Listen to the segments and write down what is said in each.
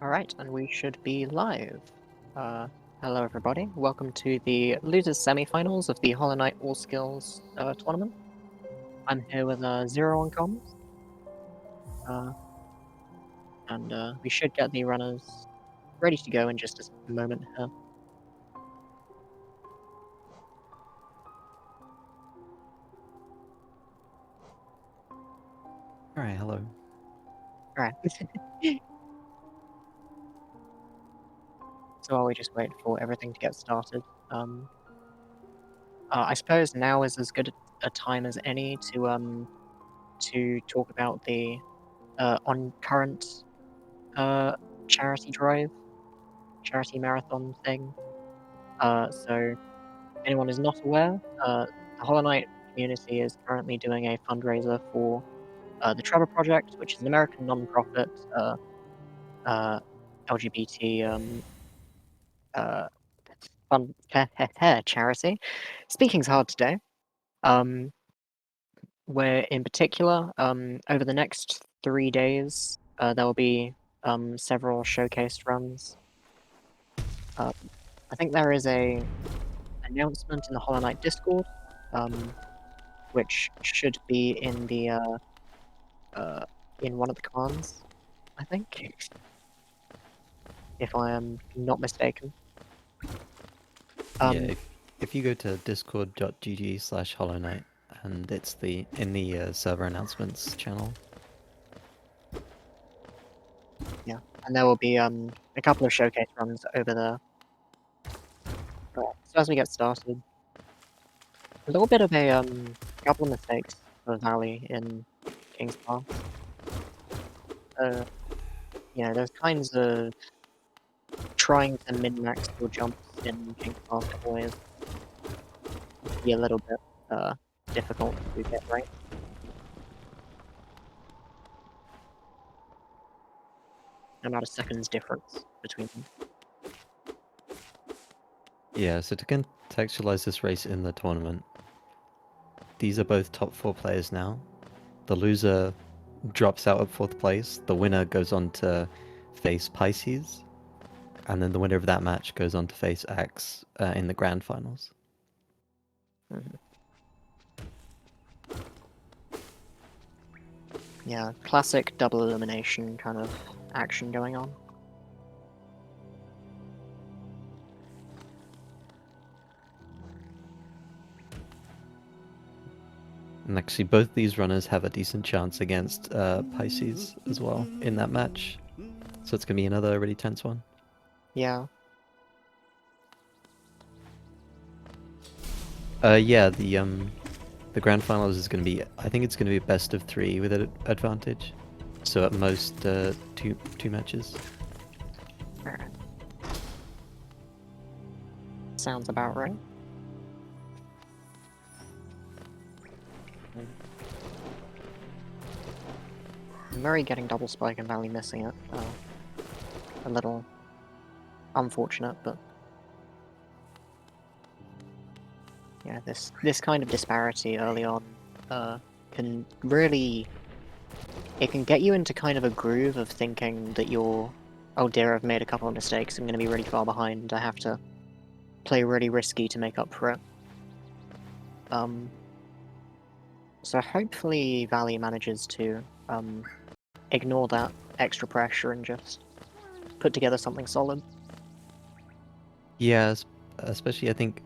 Alright, and we should be live. Hello everybody, welcome to the losers semi-finals of the Hollow Knight All Skills tournament. I'm here with Zero on comms, and we should get the runners ready to go in just a moment here. Alright, hello. Alright. So while we just wait for everything to get started, I suppose now is as good a time as any to talk about the on current charity drive, charity marathon thing. So anyone is not aware, the Hollow Knight community is currently doing a fundraiser for the Trevor Project, which is an American non-profit uh, LGBT uh, fun charity. Speaking's hard today. Um, where in particular, over the next 3 days, there will be several showcase runs. I think there is a announcement in the Hollow Knight Discord, which should be in the in one of the commands, I think, if I am not mistaken. Yeah, if you go to discord.gg/hollowknight and it's in the server announcements channel. Yeah, and there will be a couple of showcase runs over there. So as we get started, a little bit of a couple of mistakes for Valley in King's Pass. There's kinds of trying to min-max your jumps in King's Pass always be a little bit difficult to get right. About a second's difference between them. Yeah, so to contextualize this race in the tournament, these are both top 4 players now. The loser drops out of 4th place, the winner goes on to face Pisces, and then the winner of that match goes on to face Axe in the grand finals. Mm-hmm. Yeah, classic double elimination kind of action going on. And actually both these runners have a decent chance against Pisces as well in that match. So it's going to be another really tense one. Yeah. Yeah, the grand finals is going to be, I think it's going to be a best of 3 with an advantage. So at most, two matches. Alright. Sounds about right. Murray getting double spike and Valley missing it. A little unfortunate, but yeah, this kind of disparity early on can really, it can get you into kind of a groove of thinking that you're, oh dear, I've made a couple of mistakes, I'm going to be really far behind, I have to play really risky to make up for it. So hopefully Valley manages to ignore that extra pressure and just put together something solid. Yeah, especially I think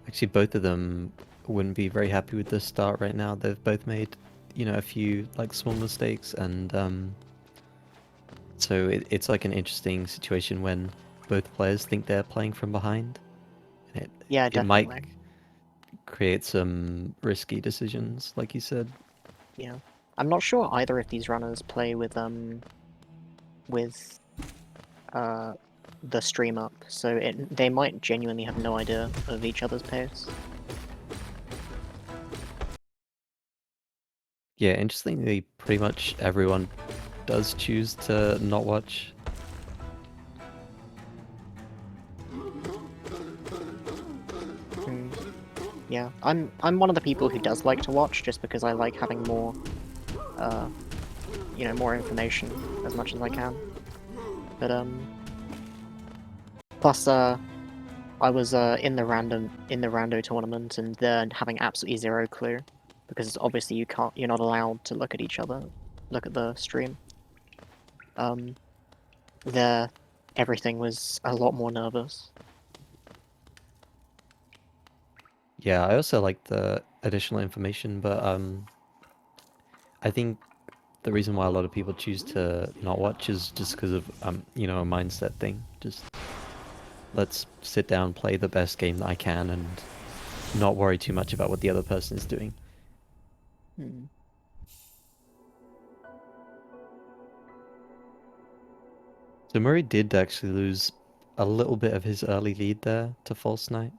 actually both of them wouldn't be very happy with the start right now. They've both made, a few like small mistakes, and so it's like an interesting situation when both players think they're playing from behind. And Yeah, it might definitely. create some risky decisions, like you said. Yeah. I'm not sure either of these runners play with the stream up, so they might genuinely have no idea of each other's pace. Yeah, interestingly, pretty much everyone does choose to not watch. Yeah, I'm one of the people who does like to watch just because I like having more, more information as much as I can. But plus I was in the rando tournament, and they're having absolutely zero clue, because obviously you're not allowed to look at each other, look at the stream. There, everything was a lot more nervous. Yeah, I also like the additional information, but I think the reason why a lot of people choose to not watch is just because of you know, a mindset thing. Just let's sit down, play the best game that I can, and not worry too much about what the other person is doing. Hmm. So Murray did actually lose a little bit of his early lead there to False Knight.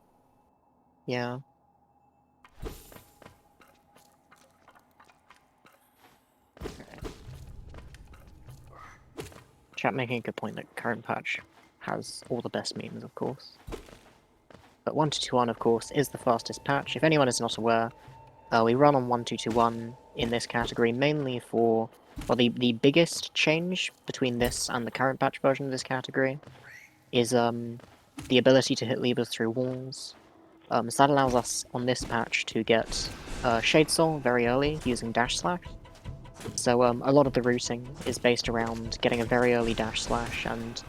Yeah. Chat making a good point that current patch has all the best memes, of course. But 1221, of course, is the fastest patch. If anyone is not aware, we run on 1221 in this category mainly for... Well, the biggest change between this and the current patch version of this category is the ability to hit levers through walls. So that allows us on this patch to get Shade Soul very early using dash slash. So a lot of the routing is based around getting a very early dash slash and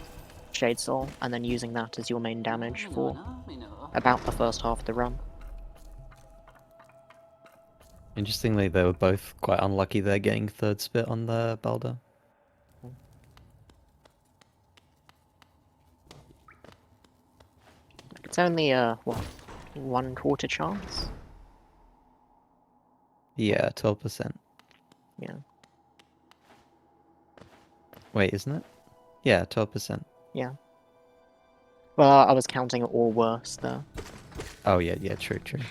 Shade Soul, and then using that as your main damage for about the first half of the run. Interestingly, they were both quite unlucky there getting third spit on the Balder. It's only what, 1/4 chance? Yeah, 12%. Yeah. Wait, isn't it? Yeah, 12%. Yeah. Well, I was counting it all worse there. Oh yeah, yeah, true, true.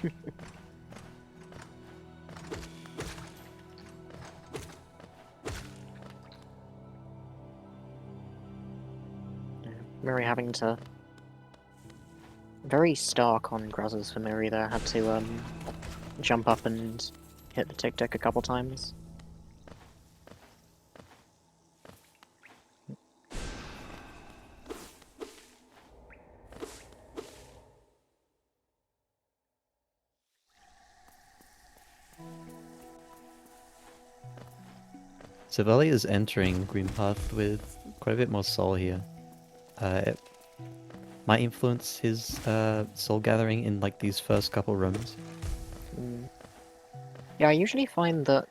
Muri having to... Very stark on Gruzzers for Muri there. Had to jump up and hit the tick-tick a couple times. Savali is entering Green Path with quite a bit more soul here. It might influence his soul gathering in like these first couple rooms. Yeah, I usually find that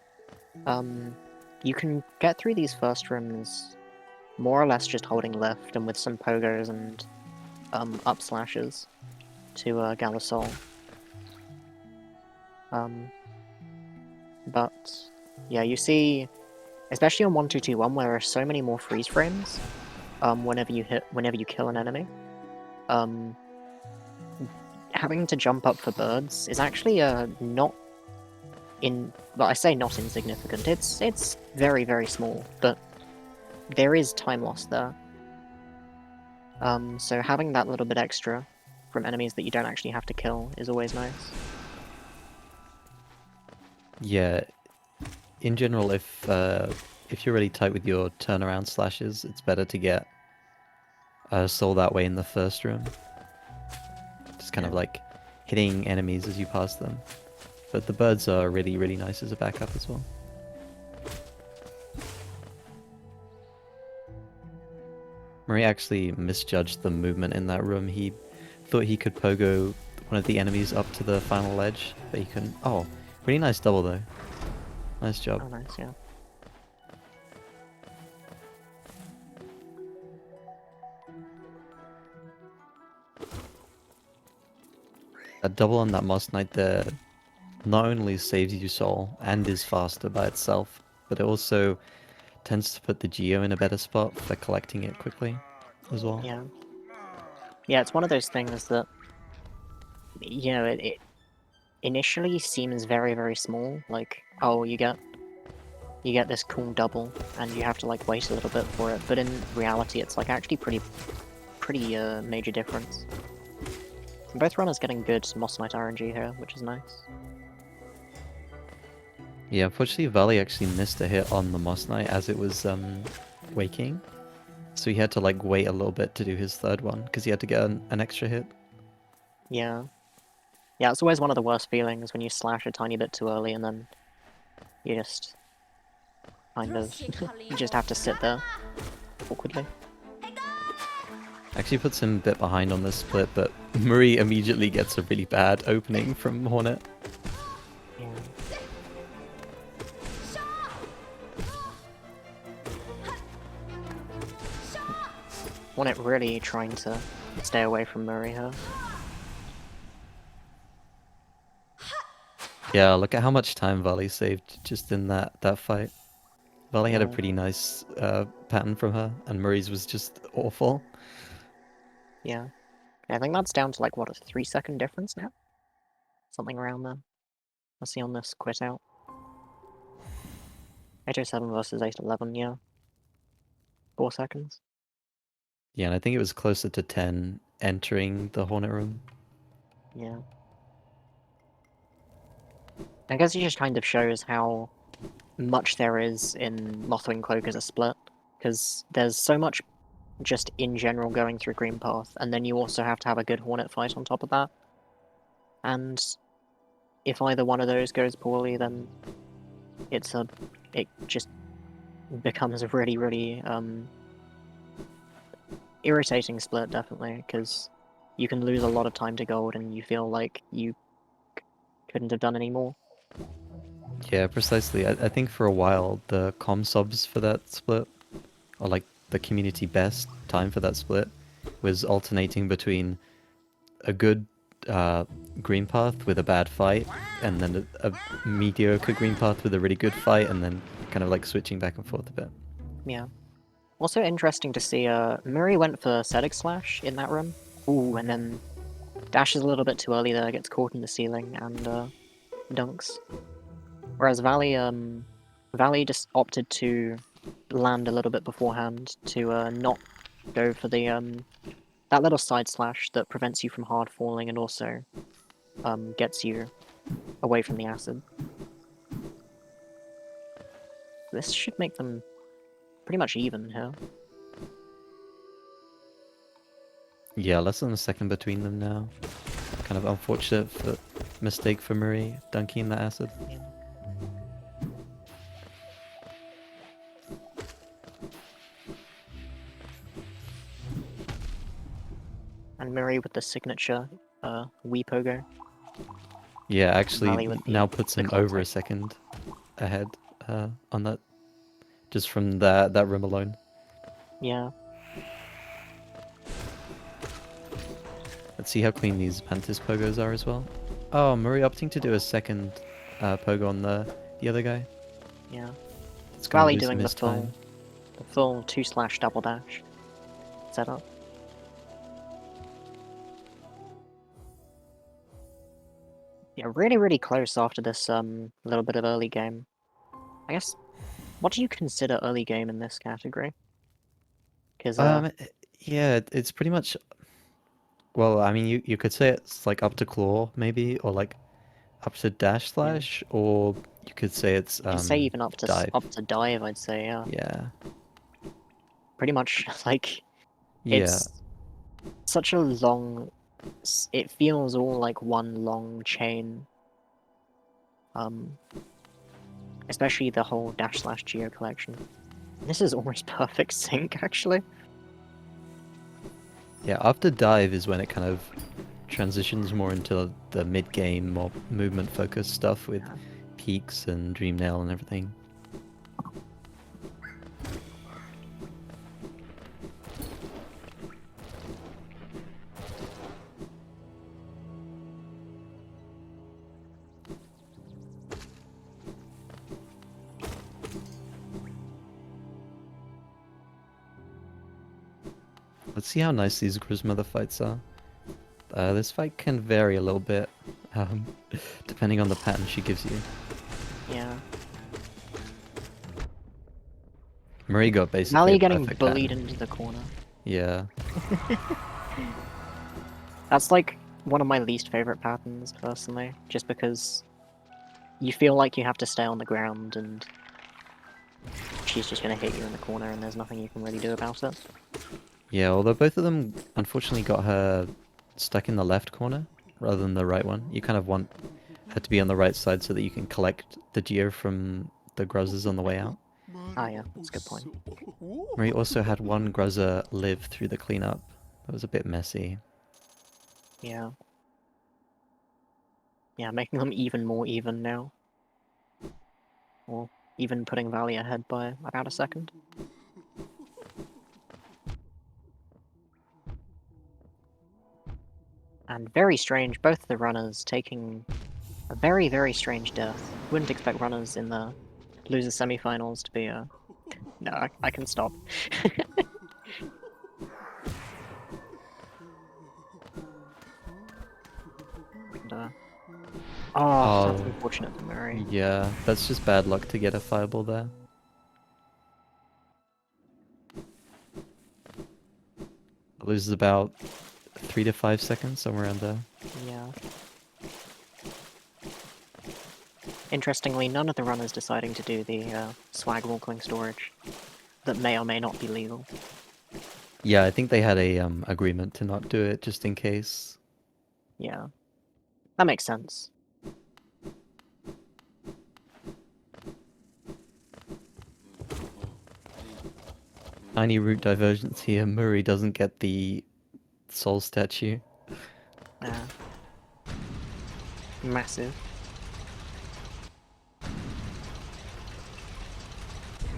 you can get through these first rooms more or less just holding left and with some pogos and up slashes to gather soul. But yeah, you see, especially on 1221, where there are so many more freeze frames, whenever you kill an enemy, having to jump up for birds is actually not well, I say not insignificant. It's very, very small, but there is time loss there. So having that little bit extra from enemies that you don't actually have to kill is always nice. Yeah, in general, if you're really tight with your turnaround slashes, it's better to get soul that way in the first room. Just kind of like hitting enemies as you pass them. But the birds are really, really nice as a backup as well. Murray actually misjudged the movement in that room. He thought he could pogo one of the enemies up to the final ledge, but he couldn't. Oh, really nice double though. Nice job. Oh, nice, yeah. A double on that Moss Knight there not only saves you soul and is faster by itself, but it also tends to put the Geo in a better spot for collecting it quickly as well. Yeah. Yeah, it's one of those things that, you know, it initially seems very, very small. Like, oh, you get this cool double, and you have to like wait a little bit for it. But in reality, it's like actually pretty major difference. Both runners getting good Moss Knight RNG here, which is nice. Yeah, unfortunately Valley actually missed a hit on the Moss Knight as it was waking. So he had to like wait a little bit to do his third one because he had to get an extra hit. Yeah. Yeah, it's always one of the worst feelings when you slash a tiny bit too early and then you just kind of you just have to sit there awkwardly. Actually puts him a bit behind on this split, but Muri immediately gets a really bad opening from Hornet. Yeah. Hornet really trying to stay away from Muri here. Yeah, look at how much time valig saved just in that fight. valig had a Yeah. pretty nice pattern from her, and Muri's was just awful. Yeah. I think that's down to like, what, a 3-second difference now? Something around there. Let's see on this quit out. 807 versus 811, yeah. 4 seconds. Yeah, and I think it was closer to 10 entering the Hornet room. Yeah. I guess it just kind of shows how much there is in Mothwing Cloak as a split, because there's so much just in general going through Green Path, and then you also have to have a good Hornet fight on top of that. And if either one of those goes poorly, then it just becomes a really, really irritating split, definitely, because you can lose a lot of time to gold and you feel like you couldn't have done any more. Yeah, precisely. I think for a while the comm subs for that split, or like the community best time for that split, was alternating between a good green path with a bad fight, and then a mediocre green path with a really good fight, and then kind of like switching back and forth a bit. Yeah. Also interesting to see, Muri went for Sedig Slash in that room. Ooh, and then dashes a little bit too early there, gets caught in the ceiling, and dunks. Whereas Valley just opted to land a little bit beforehand to not go for the that little side slash that prevents you from hard falling and also gets you away from the acid. This should make them pretty much even here. Yeah, less than a second between them now. Kind of unfortunate mistake for Muri dunking that acid. Yeah. And Muri with the signature Wii Pogo. Yeah, actually Valley with now the puts him claw over a type. second ahead on that, just from that room alone. Yeah. Let's see how clean these Mantis pogos are as well. Oh, Muri opting to do a second pogo on the other guy. Yeah. It's gonna Valley lose him doing his time. the full 2/ double dash setup. Yeah, really, really close after this little bit of early game. I guess, what do you consider early game in this category? Because Yeah, it's pretty much. Well, I mean, you could say it's like up to claw maybe, or like up to dash yeah, slash, or you could say it's you could say even up dive. to dive. I'd say yeah. Yeah. Pretty much like Yeah. it's such a long. It feels all like one long chain. Especially the whole dash / geo collection. This is almost perfect sync, actually. Yeah, after dive is when it kind of transitions more into the mid-game, more movement-focused stuff with Yeah. peaks and dream nail and everything. Let's see how nice these Grismother fights are. This fight can vary a little bit, depending on the pattern she gives you. Yeah. Muri got basically Valley a getting perfect bullied pattern. into the corner. Yeah. That's like one of my least favorite patterns, personally, just because you feel like you have to stay on the ground and she's just gonna hit you in the corner and there's nothing you can really do about it. Yeah, although both of them unfortunately got her stuck in the left corner rather than the right one. You kind of want her to be on the right side so that you can collect the geo from the gruzzers on the way out. Ah, yeah, that's a good point. Muri also had one gruzzer live through the cleanup. That was a bit messy. Yeah. Yeah, making them even more even now. Or even putting Valley ahead by about a second. And very strange, both the runners taking a very, very strange death. Wouldn't expect runners in the loser semifinals to be No, I can stop. And, oh, that's Oh, unfortunate for Muri. yeah, that's just bad luck to get a fireball there. It loses about 3 to 5 seconds, somewhere around there. Yeah. Interestingly, none of the runners deciding to do the swag walkling storage that may or may not be legal. Yeah, I think they had a agreement to not do it just in case. Yeah. That makes sense. Tiny route divergence here. Muri doesn't get the soul statue. Massive.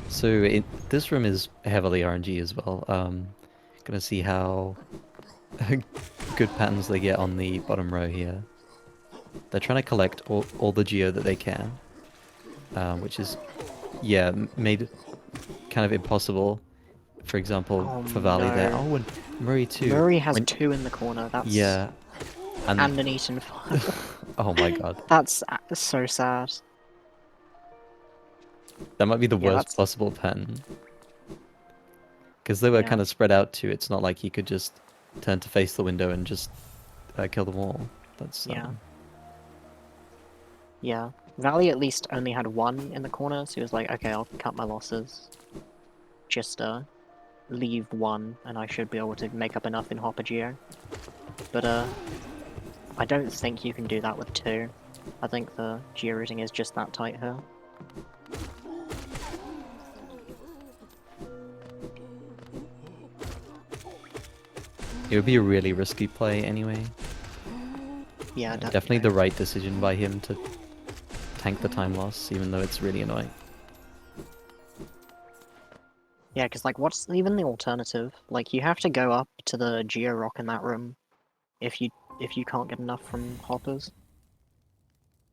So this room is heavily RNG as well. Gonna see how good patterns they get on the bottom row here. They're trying to collect all the geo that they can, which is, yeah, made kind of impossible. For example, Oh for Valley there. no. Oh, and Muri too. Muri has When, 2 in the corner. That's yeah, and an Eaton file. oh my god. That's so sad. That might be the Yeah, worst that's possible pattern. Because they were yeah. kind of spread out too. It's not like he could just turn to face the window and just kill them all. That's Yeah. Yeah. Valley at least only had 1 in the corner, so he was like, okay, I'll cut my losses. Just leave 1 and I should be able to make up enough in Hopper Geo. But I don't think you can do that with 2. I think the geo routing is just that tight here. It would be a really risky play anyway. Yeah, Definitely the right decision by him to tank the time loss, even though it's really annoying. Yeah, because like, what's even the alternative? Like, you have to go up to the geo rock in that room if you can't get enough from hoppers.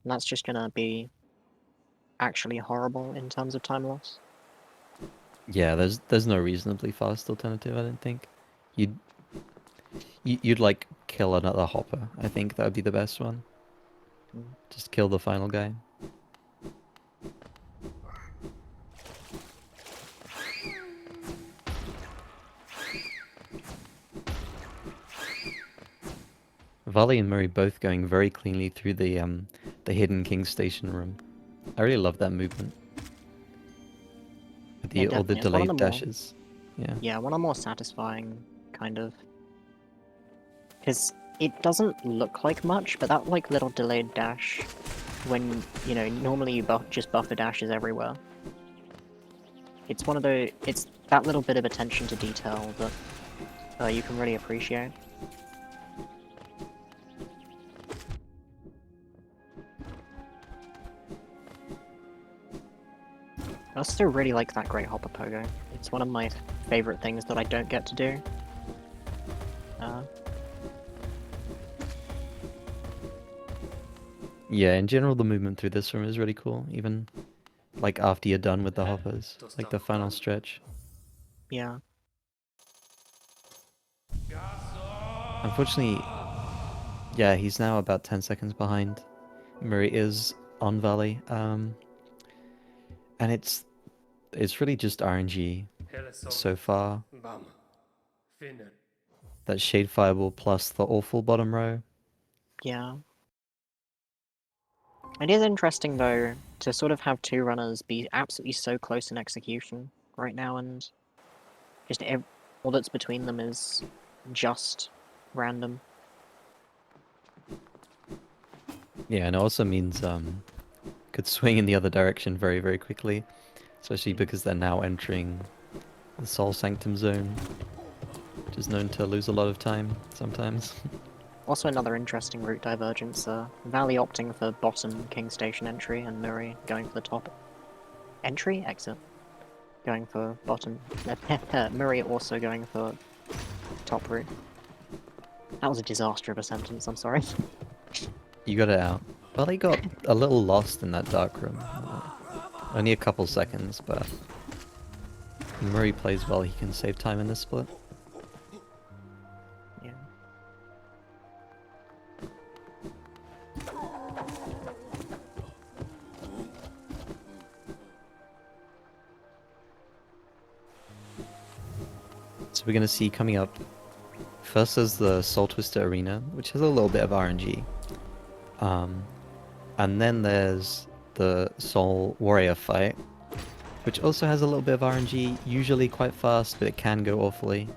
And that's just gonna be actually horrible in terms of time loss. Yeah, there's no reasonably fast alternative, I don't think. You'd you'd like kill another hopper. I think that would be the best one. Just kill the final guy. Valley and Murray both going very cleanly through the hidden King Station room. I really love that movement. Yeah, All the definitely. It's one of the delayed more, dashes. Yeah. yeah, one of the more satisfying, kind of. Because it doesn't look like much, but that like little delayed dash, when, you know, normally you just buffer dashes everywhere. It's one of the, it's that little bit of attention to detail that you can really appreciate. I also really like that Great Hopper Pogo. It's one of my favorite things that I don't get to do. Yeah, in general the movement through this room is really cool, even like after you're done with the hoppers. Like the final stretch. Yeah. Unfortunately, yeah, he's now about 10 seconds behind. Murray is on Valley. And it's really just RNG so far. That Shade Fireball plus the awful bottom row. Yeah. It is interesting, though, to sort of have 2 runners be absolutely so close in execution. right now, and just all that's between them is just random. Yeah, and it also means could swing in the other direction very, very quickly, especially because they're now entering the Soul Sanctum zone, which is known to lose a lot of time sometimes. Also, another interesting route divergence. Valley opting for bottom King Station entry, and Muri going for the top entry exit. Going for bottom. Muri also going for top route. That was a disaster of a sentence. I'm sorry. You got it out. Well, they got a little lost in that dark room. Only a couple seconds, but Murray plays well. He can save time in this split. Yeah. So we're going to see coming up, first there's the Soul Twister Arena, which has a little bit of RNG. And then there's the Soul Warrior fight, which also has a little bit of RNG, usually quite fast, but it can go awfully,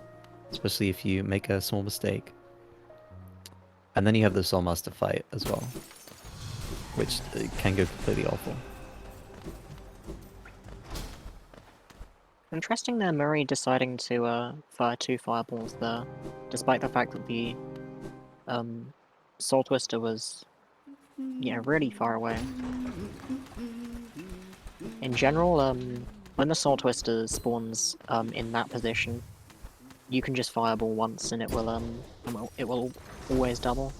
especially if you make a small mistake. And then you have the Soul Master fight as well, which can go completely awful. Interesting there, Muri deciding to fire 2 fireballs there, despite the fact that the Soul Twister was, yeah, really far away. In general, when the Soul Twister spawns in that position, you can just fireball once and it will always double.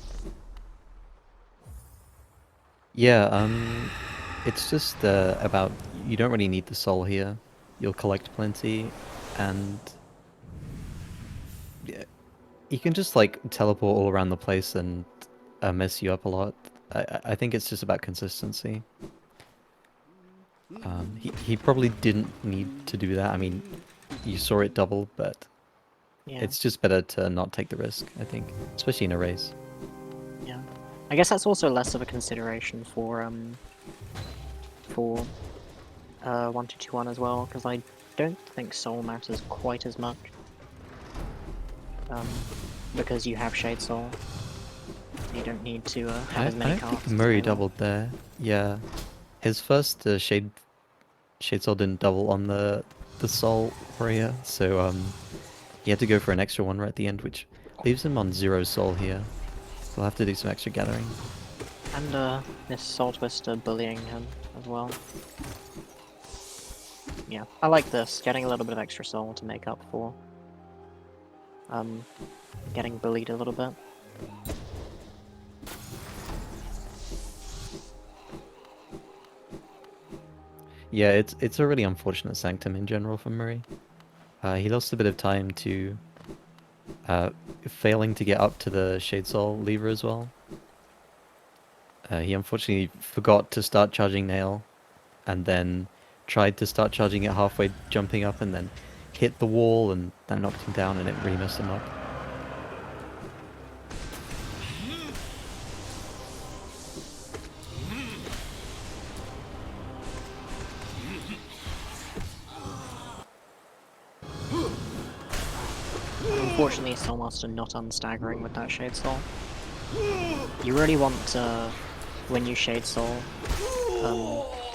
Yeah, it's just about, you don't really need the soul here. You'll collect plenty, and yeah, you can just like teleport all around the place and mess you up a lot. I think it's just about consistency. He probably didn't need to do that. I mean, you saw it double, but Yeah. it's just better to not take the risk, I think, especially in a race. Yeah. I guess that's also less of a consideration for 1221 as well, because I don't think soul matters quite as much. Because you have Shade Soul. You don't need to have as many I don't casts. think Murray doubled there. Yeah, his first Shade Soul didn't double on the Soul Warrior, so he had to go for an extra one right at the end, which leaves him on 0 soul here. We'll have to do some extra gathering. And this Soul Twister bullying him as well. Yeah, I like this, getting a little bit of extra soul to make up for getting bullied a little bit. Yeah, it's a really unfortunate Sanctum in general for Murray. He lost a bit of time to failing to get up to the Shade Soul lever as well. He unfortunately forgot to start charging Nail, and then tried to start charging it halfway jumping up, and then hit the wall, and that knocked him down, and it really messed him up. Unfortunately, Soulmaster not unstaggering with that Shade Soul. You really want, when you Shade Soul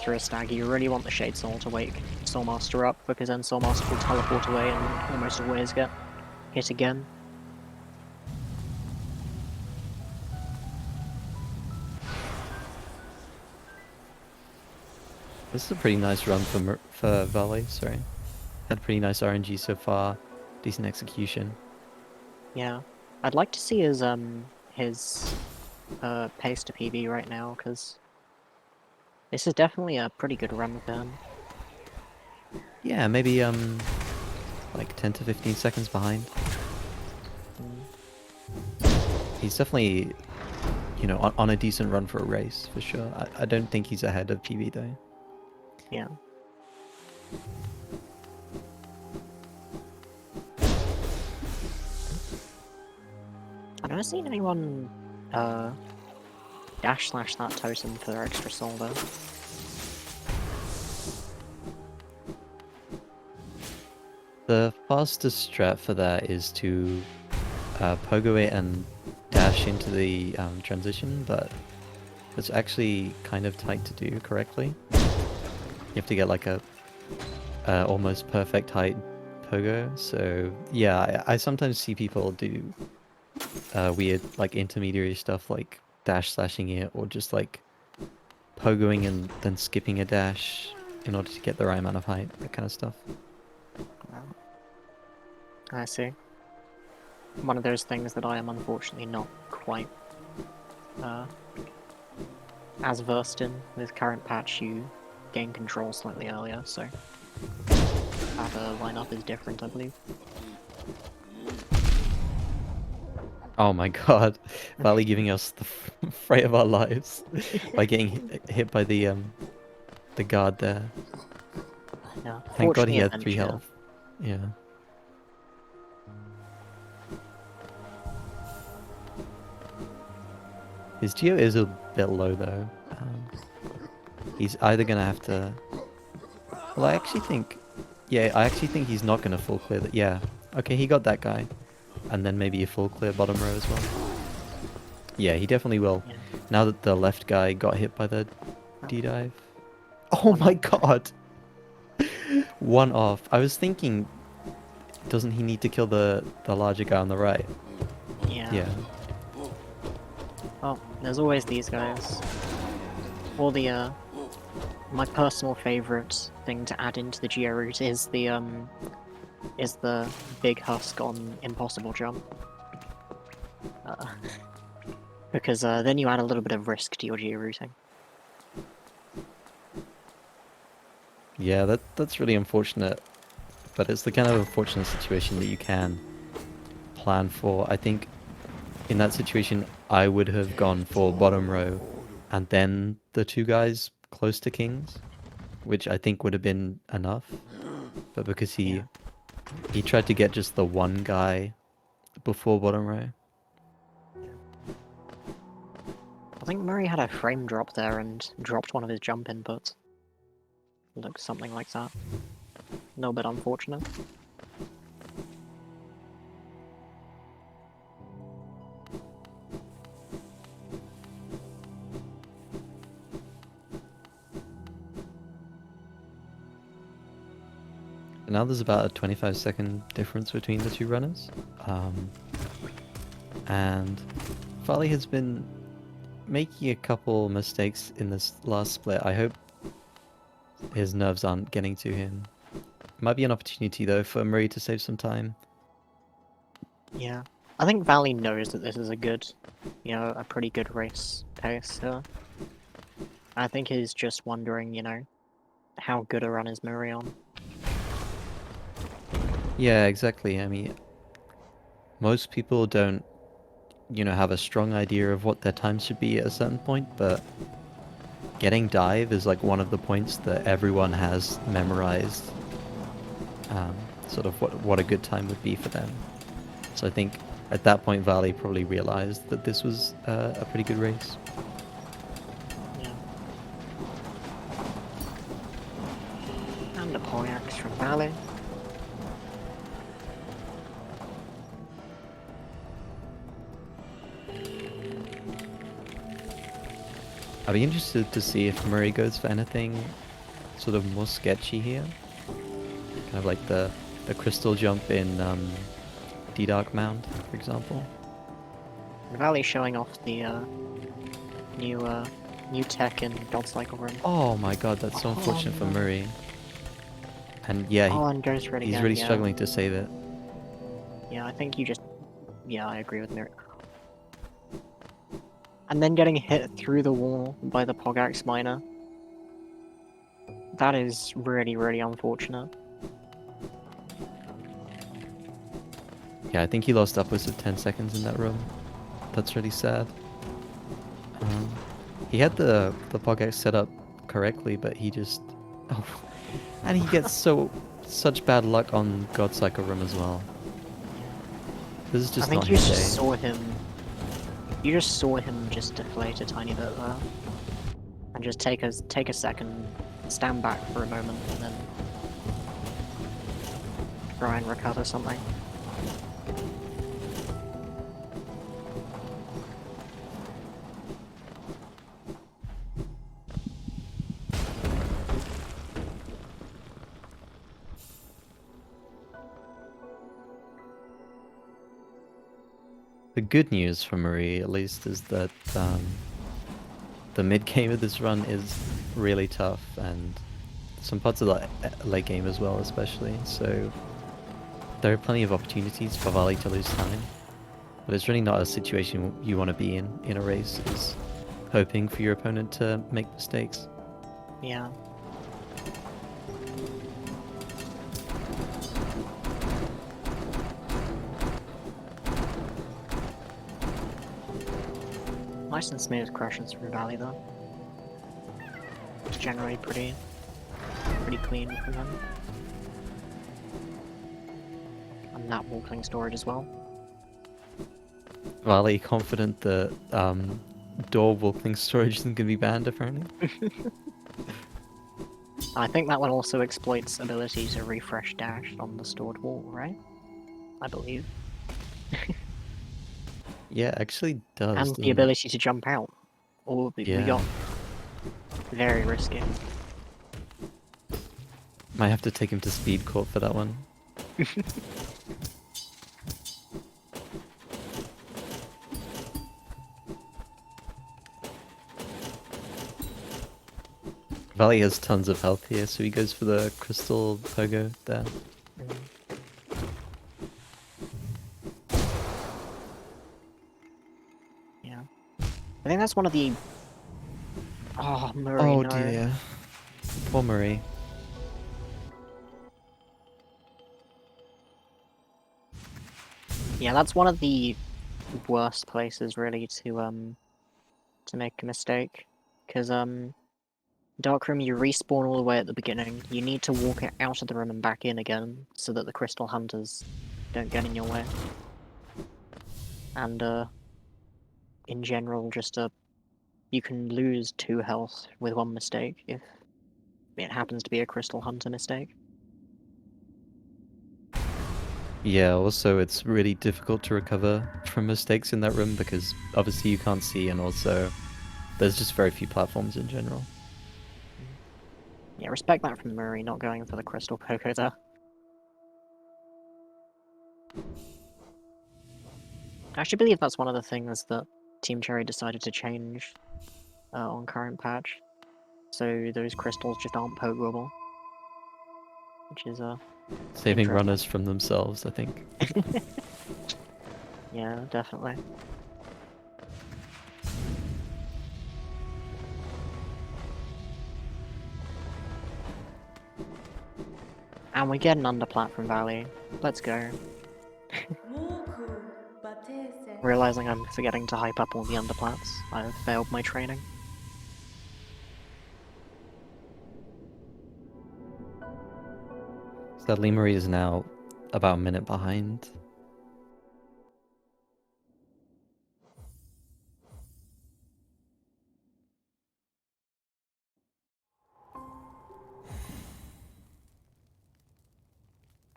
through a stagger, you really want the Shade Soul to wake Soulmaster up, because then Soulmaster will teleport away and almost always get hit again. This is a pretty nice run for Valley, sorry. Had pretty nice RNG so far, decent execution. Yeah, I'd like to see his pace to PB right now, because this is definitely a pretty good run for him. Yeah, maybe like 10 to 15 seconds behind. He's definitely, you know, on a decent run for a race, for sure. I don't think he's ahead of PB though. Yeah. I've never seen anyone dash slash that totem for their extra soul though. The fastest strat for that is to pogo it and dash into the transition, but it's actually kind of tight to do correctly. You have to get like a almost perfect height pogo. So yeah, I sometimes see people do weird like intermediary stuff like dash slashing it or just like pogoing and then skipping a dash in order to get the right amount of height, that kind of stuff. I see. One of those things that I am unfortunately not quite as versed in. With current patch, you gain control slightly earlier, so that lineup is different, I believe. Oh my god, Valley giving us the fright of our lives by getting hit by the guard there. Yeah, Thank god he fortunately, had 3 health. Yeah. His geo is a bit low though. He's either gonna have to... Well, I actually think... Yeah, I actually think he's not gonna full clear that. Yeah. Okay, he got that guy. And then maybe a full clear bottom row as well. Yeah, he definitely will. Yeah. Now that the left guy got hit by the D-dive. Oh my god! 1 off. I was thinking, doesn't he need to kill the larger guy on the right? Yeah. Yeah. Well, there's always these guys. Or the, my personal favourite thing to add into the geo route is the big husk on impossible jump. Because then you add a little bit of risk to your geo routing. Yeah, that's really unfortunate. But it's the kind of unfortunate situation that you can plan for. I think in that situation, I would have gone for bottom row and then the 2 guys close to kings, which I think would have been enough. But because he tried to get just the 1 guy before bottom row. I think Muri had a frame drop there and dropped one of his jump inputs. Looks something like that. A little bit unfortunate. And now there's about a 25-second difference between the 2 runners. And Farley has been making a couple mistakes in this last split. I hope his nerves aren't getting to him. Might be an opportunity though for Muri to save some time. Yeah. I think Valley knows that this is a good, a pretty good race pace. I think he's just wondering, how good a run is Muri on. Yeah, exactly. I mean, most people don't, have a strong idea of what their time should be at a certain point, but getting dive is like one of the points that everyone has memorized. Sort of what a good time would be for them. So I think at that point Valley probably realized that this was a pretty good race. Yeah. And a poleaxe from Valley. I'd be interested to see if Muri goes for anything sort of more sketchy here. Kind of like the crystal jump in D-Dark Mound, for example. Valley showing off the new tech in God Cycle Room. Oh my god, that's so unfortunate for Muri. And yeah, and goes for it he's again, really struggling to save it. Yeah, I think you just... Yeah, I agree with Muri. And then getting hit through the wall by the Pogax Miner. That is really, really unfortunate. Yeah, I think he lost upwards of 10 seconds in that room. That's really sad. He had the Pogax set up correctly, but he just... Oh, and he gets such bad luck on God Cycle Room as well. This is just I think not you his just day. saw him... You just saw him just deflate a tiny bit there. And just take a second, stand back for a moment, and then... try and recover something. The good news for Muri, at least, is that the mid game of this run is really tough, and some parts of the late game as well, especially. So there are plenty of opportunities for valig to lose time, but it's really not a situation you want to be in a race. Is hoping for your opponent to make mistakes. Yeah. Nice and smooth crashes from Valley though. It's generally pretty clean from him. And that walking storage as well. Valig confident that door walking storage isn't going to be banned, apparently. I think that one also exploits ability to refresh dash on the stored wall, right? I believe. Yeah, actually does. And the ability to jump out. Oh, we got very risky. Might have to take him to speed court for that one. Valley has tons of health here, so he goes for the crystal pogo there. Yeah. I think that's one of the... Oh, Muri, Oh no. dear. Poor Muri. Yeah, that's one of the worst places really to make a mistake. Because Dark Room, you respawn all the way at the beginning. You need to walk out of the room and back in again so that the Crystal Hunters don't get in your way. And in general, just you can lose 2 health with 1 mistake if it happens to be a Crystal Hunter mistake. Yeah, also it's really difficult to recover from mistakes in that room because obviously you can't see, and also there's just very few platforms in general. Yeah, respect that from Muri, not going for the Crystal Pogo there. I actually believe that's one of the things that Team Cherry decided to change on current patch. So those crystals just aren't pogoable. Which is Saving runners from themselves, I think. Yeah, definitely. And we get an underplat from Valley. Let's go. Realizing I'm forgetting to hype up all the underplats. I've failed my training. Sadly, Muri is now about a minute behind.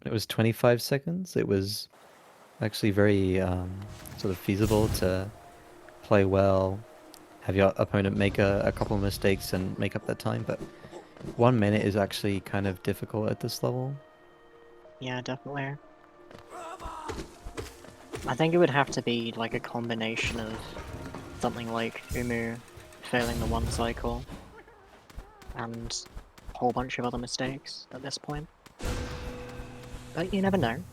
It was 25 seconds. It was actually very sort of feasible to play well, have your opponent make a couple of mistakes and make up that time, but 1 minute is actually kind of difficult at this level. Yeah, definitely. I think it would have to be like a combination of something like Umu failing the 1 cycle and a whole bunch of other mistakes at this point. But you never know.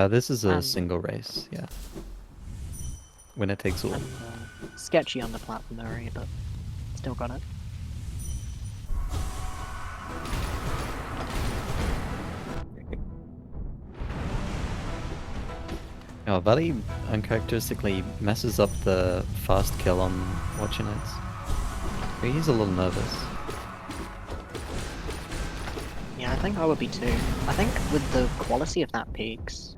This is a single race, yeah. Winner takes all. And, sketchy on the platform area, but still got it. Oh, Valley uncharacteristically messes up the fast kill on watching it. He's a little nervous. Yeah, I think I would be too. I think with the quality of that peaks,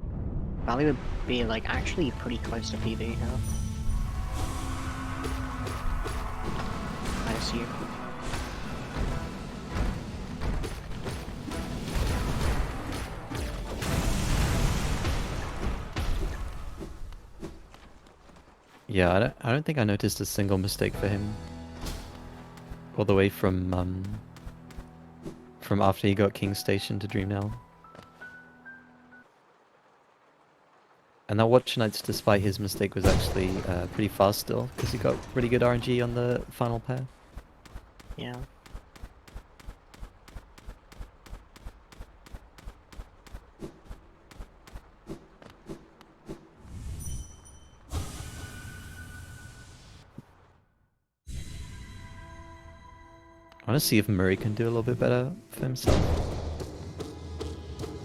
Valley would be like actually pretty close to PV here. I assume. Yeah, I don't think I noticed a single mistake for him all the way from after he got King Station to Dream now. And that Watch Knights, despite his mistake, was actually pretty fast still, because he got pretty good RNG on the final pair. Yeah. I want to see if Muri can do a little bit better for himself.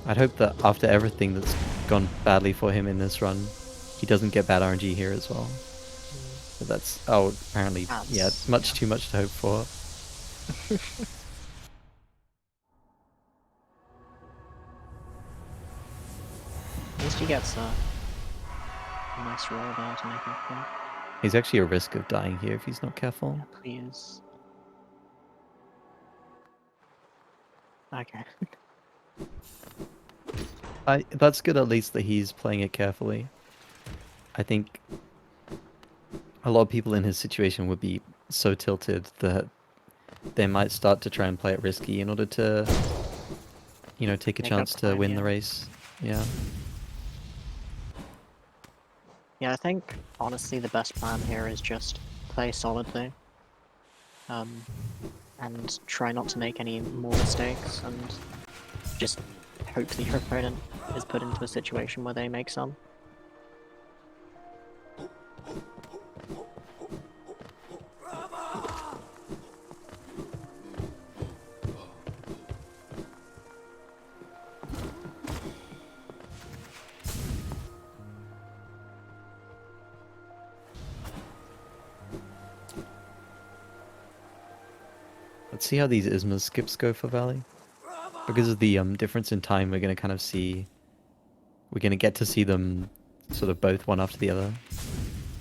I'd hope that after everything that's gone badly for him in this run, he doesn't get bad RNG here as well. But that's, oh, apparently, yeah, it's much too much to hope for. At least he gets a nice roll there to make up for it. He's actually a risk of dying here if he's not careful. Yeah, please. Okay. That's good at least that he's playing it carefully. I think a lot of people in his situation would be so tilted that they might start to try and play it risky in order to, you know, take a Make up chance to time, win yeah. the race. Yeah. Yeah, I think honestly the best plan here is just play solidly. And try not to make any more mistakes, and just hope that your opponent is put into a situation where they make some. Let's see how these Isma skips go for Valley. Because of the difference in time, we're going to kind of see... We're going to get to see them sort of both one after the other.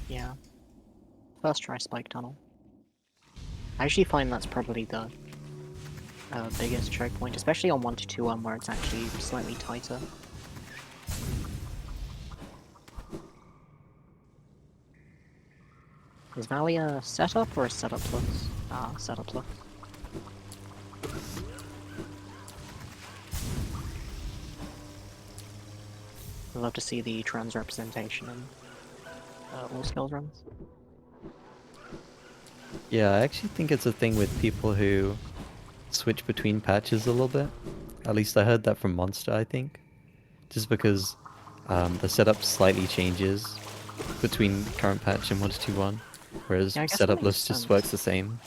Yeah. First try Spike Tunnel. I actually find that's probably the biggest choke point, especially on 1-2-1 where it's actually slightly tighter. Is Valley a setup or a setup plus? Ah, setup plus. I'd love to see the trans representation in all skills runs. Yeah, I actually think it's a thing with people who switch between patches a little bit. At least I heard that from Monster, I think. Just because the setup slightly changes between current patch and 1-2-1, whereas Yeah, I guess that setup makes list just sense. works the same.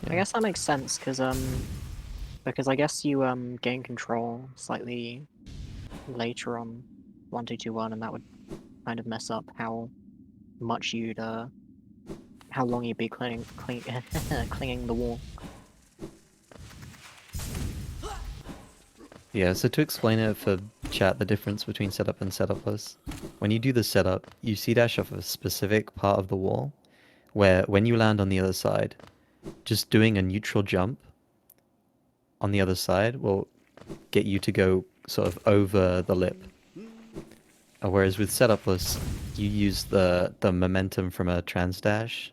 I Yeah. guess that makes sense because I guess you gain control slightly later on 1-2-1, and that would kind of mess up how much you'd how long you'd be clinging the wall. Yeah, so to explain it for chat, the difference between setup and setup list. When you do the setup, you C-dash off a specific part of the wall, where when you land on the other side, just doing a neutral jump on the other side will get you to go sort of over the lip. Whereas with setup list, you use the momentum from a trans dash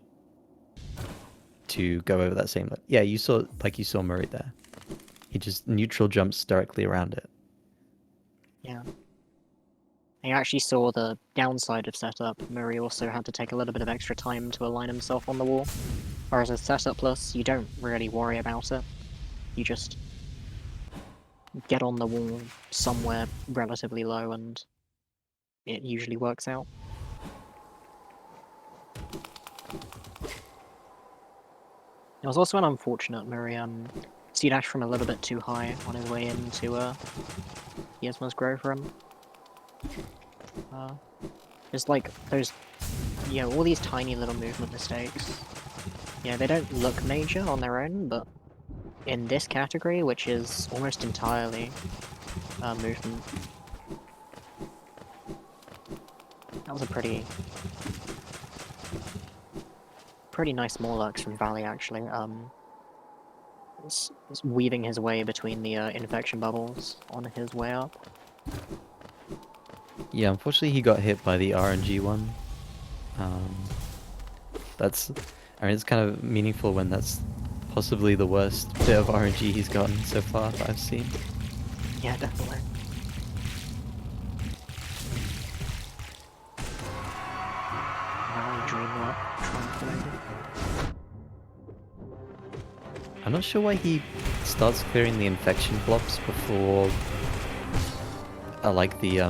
to go over that same lip. Yeah, you saw Muri there. He just neutral jumps directly around it. Yeah. I actually saw the downside of setup. Muri also had to take a little bit of extra time to align himself on the wall. Whereas with setup plus, you don't really worry about it. You just get on the wall somewhere relatively low and it usually works out. It was also an unfortunate Muri C-dash from a little bit too high on his way into Yesma's grow for him. Just like those, all these tiny little movement mistakes. Yeah, they don't look major on their own, but in this category, which is almost entirely movement, that was a pretty nice Morlux from Valley actually. It's weaving his way between the infection bubbles on his way up. Yeah, unfortunately he got hit by the RNG one. That's, I mean, it's kind of meaningful when that's possibly the worst bit of RNG he's gotten so far that I've seen. Yeah, definitely. Valley Dreamlet translated. I'm not sure why he starts clearing the infection blobs before, like the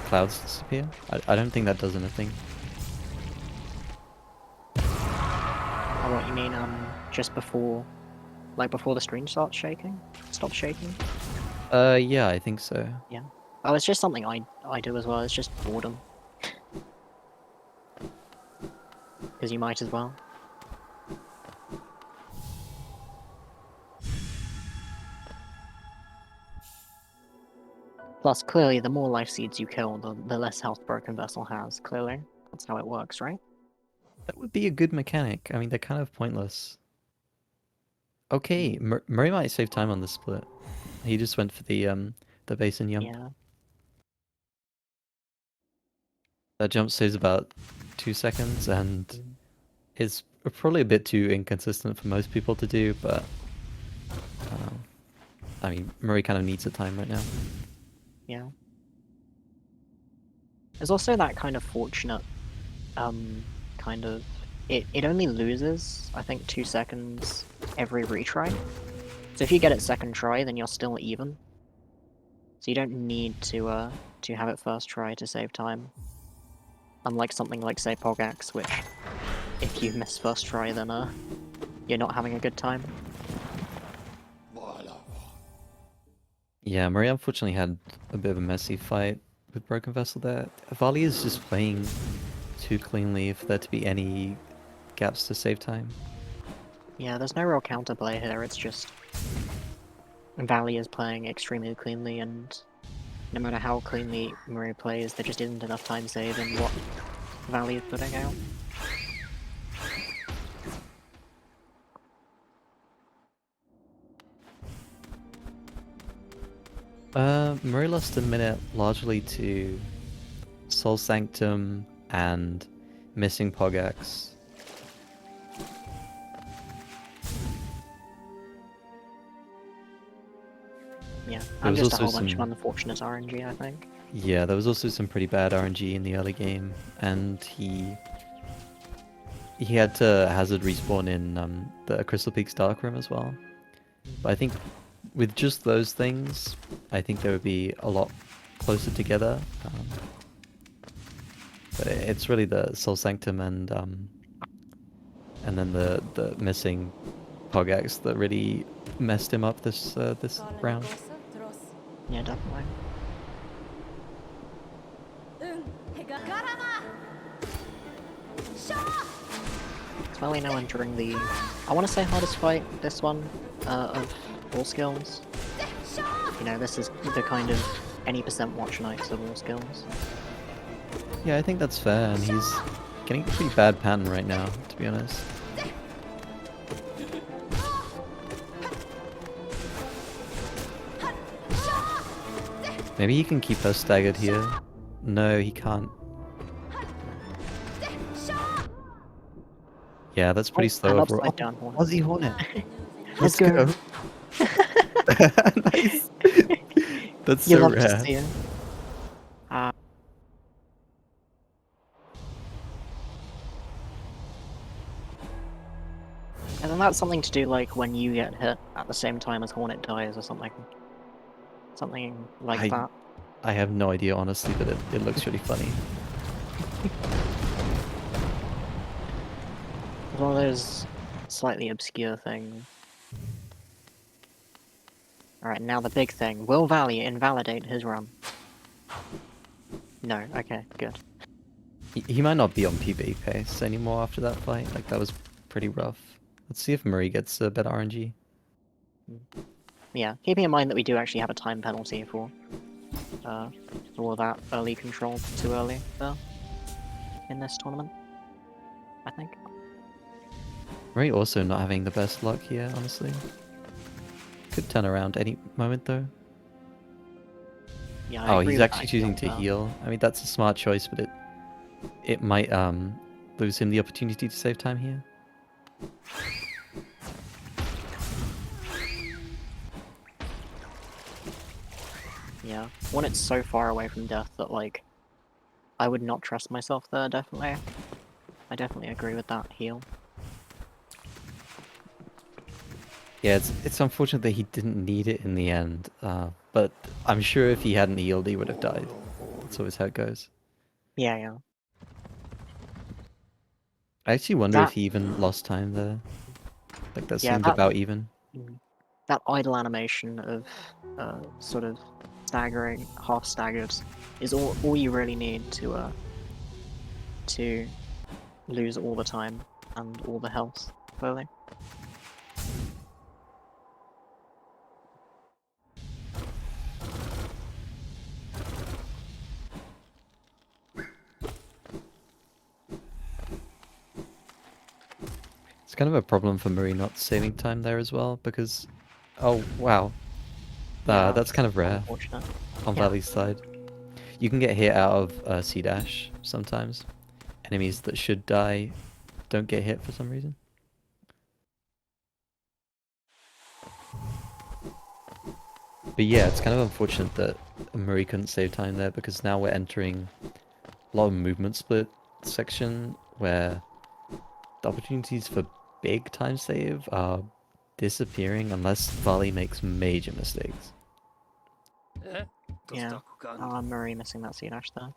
clouds disappear. I don't think that does anything. Oh, what you mean? Just before, like before the screen starts shaking? Stop shaking? Yeah, I think so. Yeah. Oh, it's just something I do as well. It's just boredom. Because you might as well. Plus, clearly, the more life seeds you kill, the less health Broken Vessel has. Clearly, that's how it works, right? That would be a good mechanic. I mean, they're kind of pointless. Okay, Murray might save time on this split. He just went for the base and jump. Yeah. That jump saves about 2 seconds, and Mm. it's probably a bit too inconsistent for most people to do, but I mean, Murray kind of needs the time right now. Yeah. There's also that kind of fortunate, kind of... It only loses, I think, 2 seconds every retry. So if you get it second try, then you're still even. So you don't need to have it first try to save time. Unlike something like, say, Pogax, which, if you miss first try, then you're not having a good time. Yeah, Murray unfortunately had a bit of a messy fight with Broken Vessel there. Vali is just playing too cleanly for there to be any gaps to save time. Yeah, there's no real counterplay here, it's just... Valley is playing extremely cleanly, and no matter how cleanly Muri plays, there just isn't enough time save in what Valley is putting out. Murray lost a minute largely to Soul Sanctum and missing Pogax. Yeah, There and was just a also whole bunch of some... unfortunate RNG, I think. Yeah, there was also some pretty bad RNG in the early game, and he had to hazard respawn in the Crystal Peaks Dark Room as well. But I think with just those things, I think they would be a lot closer together. But it's really the Soul Sanctum and then the missing Pogax that really messed him up this round. Yeah, definitely. It's Valley now entering the, I want to say, hardest fight, this one, of all skills. You know, this is the kind of any percent watch nights of all skills. Yeah, I think that's fair, and he's getting a pretty bad pattern right now, to be honest. Maybe he can keep her staggered here. No, he can't. Yeah, that's pretty slow and overall. upside down Hornet. Aussie Hornet. Let's Let's go. go. Nice. That's You so love rare. to see it. And then that's something to do like when you get hit at the same time as Hornet dies or something. Something like that. I have no idea, honestly, but it looks really funny. It's one of those slightly obscure things. Alright, now the big thing. Will Valley invalidate his run? No, okay, good. He might not be on PB pace anymore after that fight. Like, that was pretty rough. Let's see if Murray gets a better RNG. Yeah, keeping in mind that we do actually have a time penalty for all of that early control too early there in this tournament, I think. Murray also not having the best luck here, honestly. Could turn around any moment, though. Yeah, I agree he's with actually that choosing to heal. heal. I mean, that's a smart choice, but it might lose him the opportunity to save time here. Yeah, when it's so far away from death that, like, I would not trust myself there, definitely. I definitely agree with that heal. Yeah, it's unfortunate that he didn't need it in the end, but I'm sure if he hadn't healed, he would have died. That's always how it goes. Yeah, yeah. I actually wonder if That, he even lost time there. Like, that yeah, seemed about even. that idle animation of sort of staggering, half staggered, is all you really need to lose all the time and all the health, clearly. It's kind of a problem for Muri not saving time there as well, because... Oh, wow. Yeah, That's kind of rare unfortunate. on Yeah. Valley's side. You can get hit out of C-dash sometimes. Enemies that should die don't get hit for some reason. But yeah, it's kind of unfortunate that Muri couldn't save time there, because now we're entering a lot of movement split section where the opportunities for big time save are disappearing unless Valley makes major mistakes. Yeah. Muri missing that C-dash there.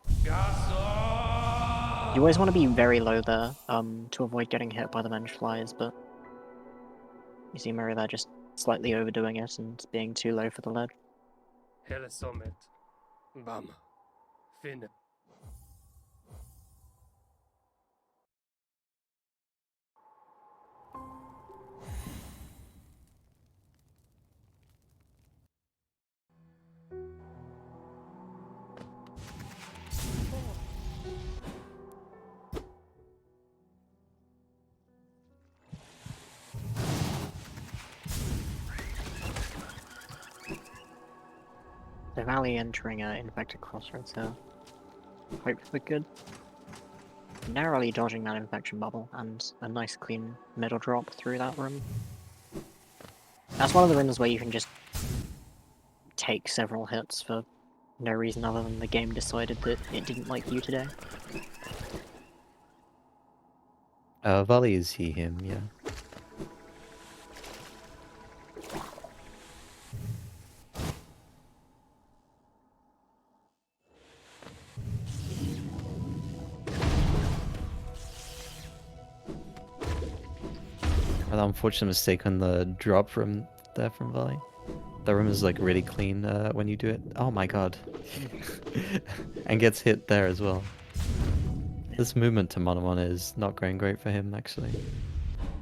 You always want to be very low there, to avoid getting hit by the venge flies, but you see Muri there just slightly overdoing it and being too low for the ledge. Hele sommet. Bam. Finne. The Valley entering infected crossroads here. Hopefully good. Narrowly dodging that infection bubble and a nice clean middle drop through that room. That's one of the rooms where you can just take several hits for no reason other than the game decided that it didn't like you today. Valley is he, him, yeah. An unfortunate mistake on the drop from there from Valley. The room is like really clean when you do it. Oh my god. And gets hit there as well. This movement to Monomon is not going great for him, actually.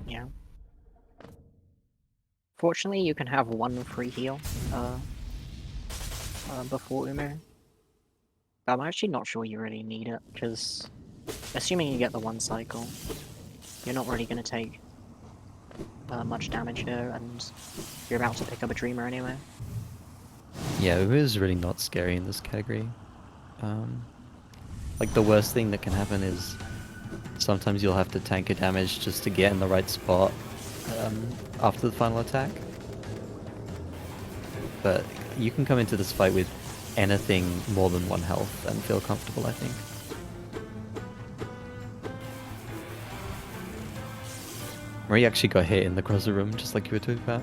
Yeah. Fortunately, you can have one free heal before Umu. I'm actually not sure you really need it, because assuming you get the one cycle, you're not really going to take much damage here, and you're about to pick up a Dreamer anyway. Yeah, Umu is really not scary in this category. Like, the worst thing that can happen is sometimes you'll have to tank a damage just to get in the right spot after the final attack. But you can come into this fight with anything more than 1 health and feel comfortable, I think. Muri actually got hit in the crosser room, just like you were talking about.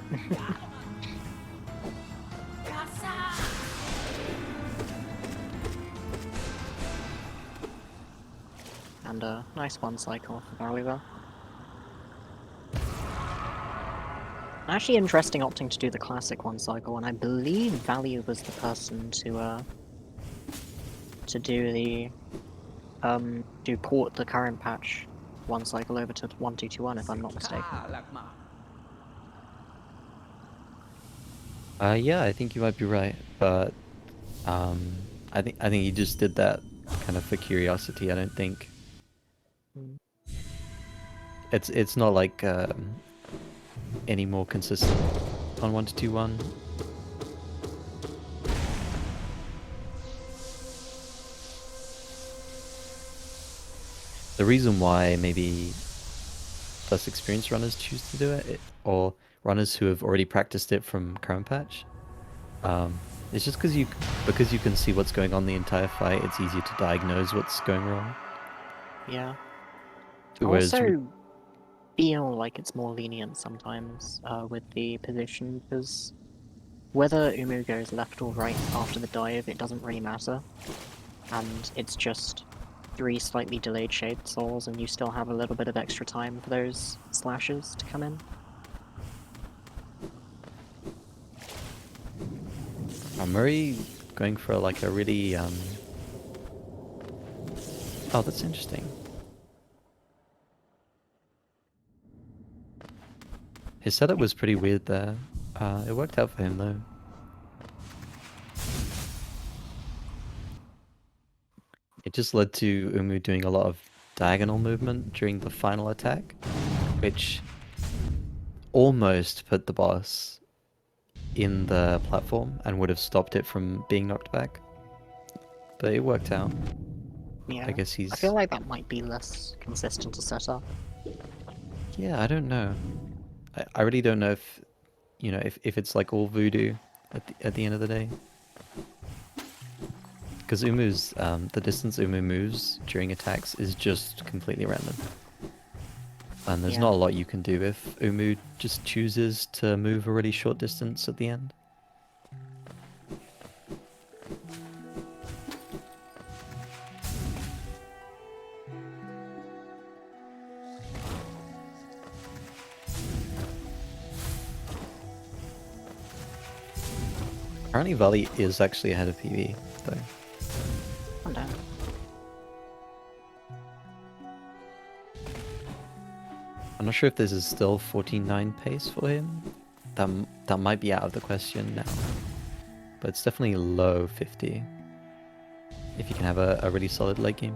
And a nice one cycle for Barley there. Actually interesting opting to do the classic one cycle, and I believe Value was the person to port the current patch one cycle over to 1221 if I'm not mistaken. Yeah, I think you might be right, but I think he just did that kind of for curiosity. I don't think it's not like any more consistent on 1221. the reason why maybe less experienced runners choose to do it, or runners who have already practiced it from current patch, it's just because you can see what's going on the entire fight. It's easier to diagnose what's going wrong. Yeah. I Whereas, also feel like it's more lenient sometimes with the position, because whether Umu goes left or right after the dive, it doesn't really matter. And it's just 3 slightly delayed shade souls, and you still have a little bit of extra time for those slashes to come in. Muri going for like a really oh, that's interesting. His setup was pretty weird there. It worked out for him though. It just led to Umu doing a lot of diagonal movement during the final attack, which almost put the boss in the platform and would have stopped it from being knocked back. But it worked out. Yeah. I guess I feel like that might be less consistent to set up. Yeah, I don't know. I really don't know if, if it's like all voodoo at the end of the day. Because Umu's, the distance Umu moves during attacks is just completely random. And there's Yeah. not a lot you can do if Umu just chooses to move a really short distance at the end. Apparently valig is actually ahead of PV, though. Oh no. I'm not sure if this is still 14.9 pace for him. That might be out of the question now. But it's definitely low 50. If you can have a really solid late game.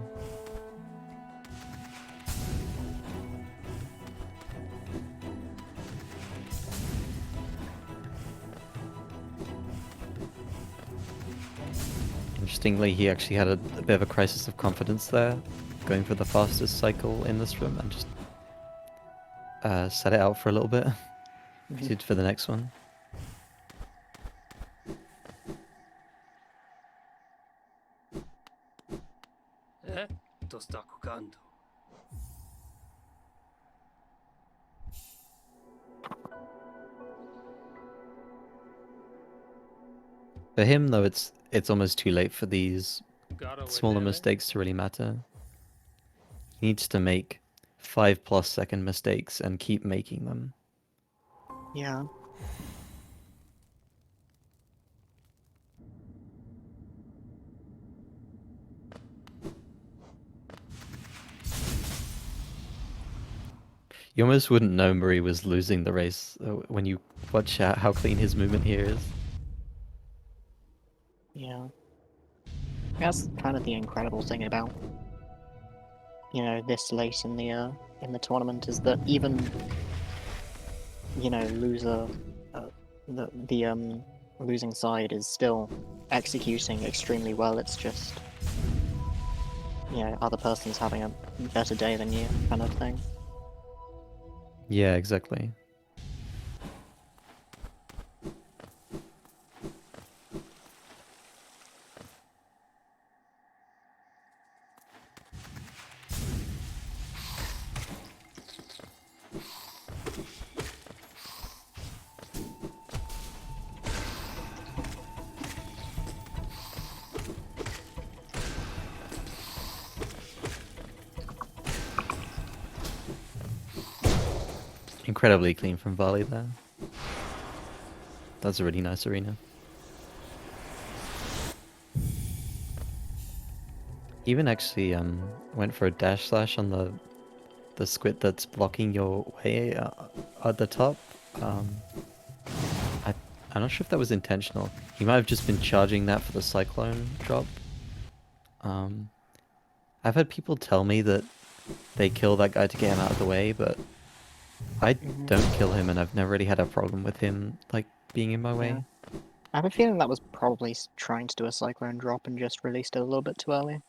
Interestingly, he actually had a bit of a crisis of confidence there, going for the fastest cycle in this room and just set it out for a little bit. Did for the next one. To sta cucando. For him, though, it's almost too late for these Gotta smaller vedere. mistakes to really matter. He needs to make 5+ second mistakes and keep making them. Yeah. You almost wouldn't know Muri was losing the race when you watch how clean his movement here is. Yeah. That's kind of the incredible thing about, this late in the tournament, is that even, loser, the losing side is still executing extremely well. It's just, other person's having a better day than you, kind of thing. Yeah, exactly. Incredibly clean from valig there. That's a really nice arena. Even actually went for a dash slash on the squid that's blocking your way at the top. I'm not sure if that was intentional. He might have just been charging that for the cyclone drop. I've had people tell me that they kill that guy to get him out of the way, but I don't kill him, and I've never really had a problem with him like being in my way. Yeah. I have a feeling that was probably trying to do a cyclone drop and just released it a little bit too early.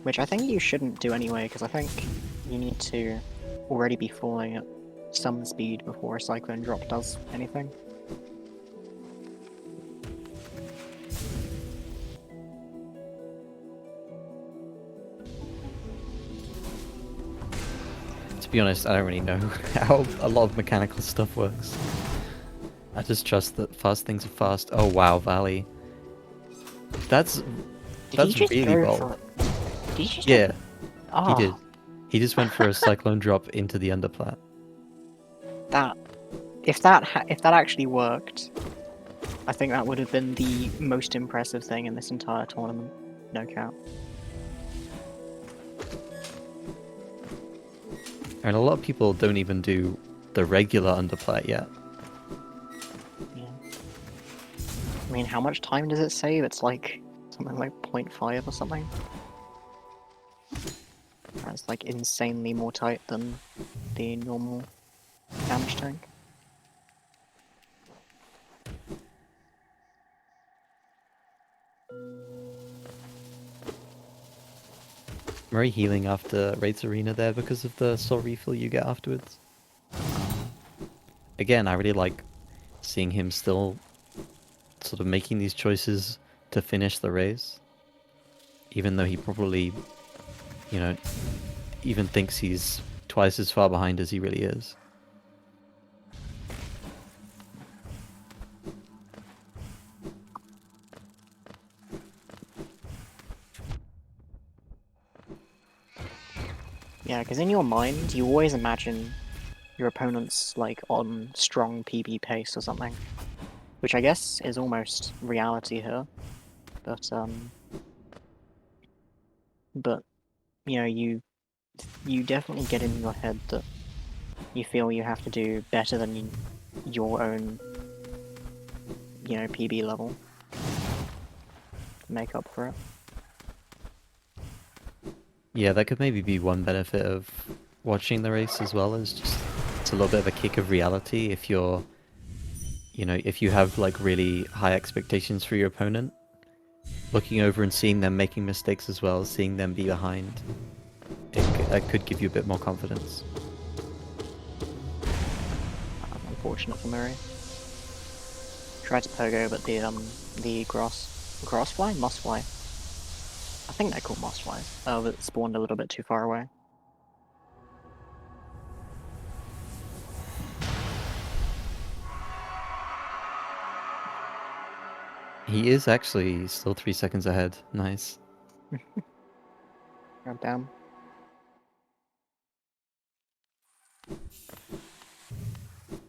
Which I think you shouldn't do anyway, because I think you need to already be falling at some speed before a cyclone drop does anything. To be honest, I don't really know how a lot of mechanical stuff works. I just trust that fast things are fast. Oh wow, Valley. That's Did he just really go bold. for? Did he just? Yeah, Oh, he did. He just went for a cyclone drop into the underplat. That if that actually worked, I think that would have been the most impressive thing in this entire tournament. No cap. And a lot of people don't even do the regular underplat yet. Yeah. I mean, how much time does it save? It's like something like 0.5 or something. That's like insanely more tight than the normal damage tank. Very healing after Wraith's Arena there because of the soul refill you get afterwards. Again, I really like seeing him still sort of making these choices to finish the race. Even though he probably, you know, even thinks he's twice as far behind as he really is. Yeah, because in your mind, you always imagine your opponent's like on strong PB pace or something, which I guess is almost reality here. But you know, you definitely get in your head that you feel you have to do better than your own, you know, PB level to make up for it. Yeah, that could maybe be one benefit of watching the race as well, is just it's a little bit of a kick of reality if you're, you know, if you have like really high expectations for your opponent, looking over and seeing them making mistakes as well, seeing them be behind, that could give you a bit more confidence. Unfortunate for Muri. Tried to pogo, but the grassfly, mossfly. I think they're called mossflies. Oh, but it spawned a little bit too far away. He is actually still 3 seconds ahead. Nice. God damn.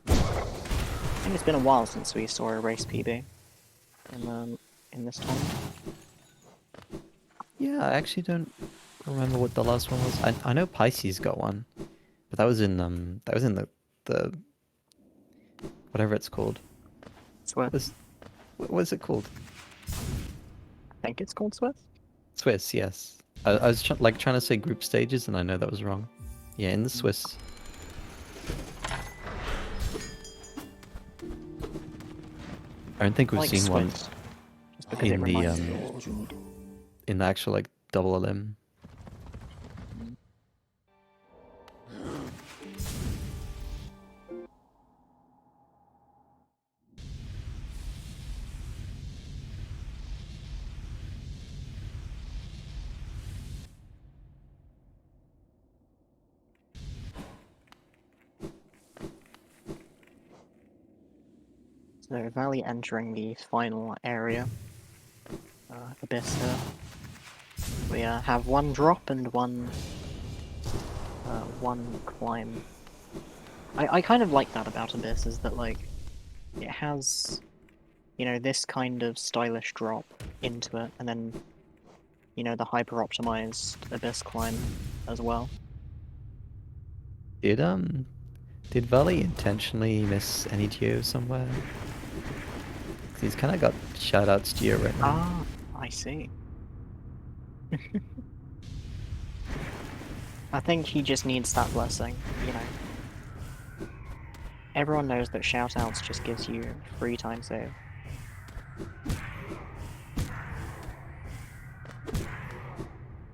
I think it's been a while since we saw a race PB in this tournament. Yeah, I actually don't remember what the last one was. I know Pisces got one, but that was in the whatever it's called. Swiss. What was it called? I think it's called Swiss. Swiss, yes. I was trying to say group stages, and I know that was wrong. Yeah, in the Swiss. I don't think we've Like seen one Swiss, just because it in the reminds me. in the actual like double LM. So Valley entering the final area. Abyss here. We have one drop and one climb. I kind of like that about Abyss, is that like it has, you know, this kind of stylish drop into it, and then, you know, the hyper optimized Abyss climb as well. Did Valley intentionally miss any geo somewhere? 'Cause he's kind of got shoutouts geo right now. Ah, I see. I think he just needs that blessing, you know. Everyone knows that shoutouts just gives you free time save.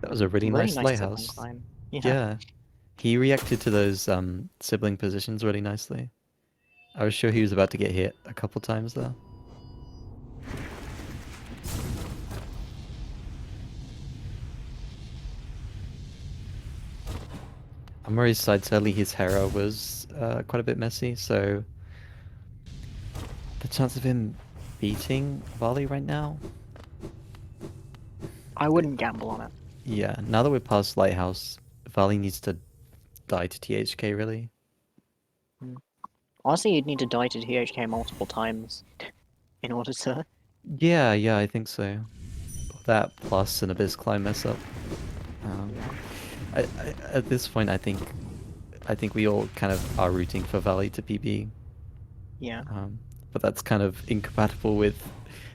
That was a really Really nice nice sibling lighthouse. climb. Yeah. Yeah. He reacted to those sibling positions really nicely. I was sure he was about to get hit a couple times there. On Murray's side, sadly his Hera was quite a bit messy, so the chance of him beating Vali right now? I wouldn't gamble on it. Yeah, now that we're past Lighthouse, Vali needs to die to THK really. Honestly, you'd need to die to THK multiple times in order to. Yeah, I think so. That plus an Abyss Climb mess up. At this point, I think we all kind of are rooting for Valley to PB. Yeah. But that's kind of incompatible with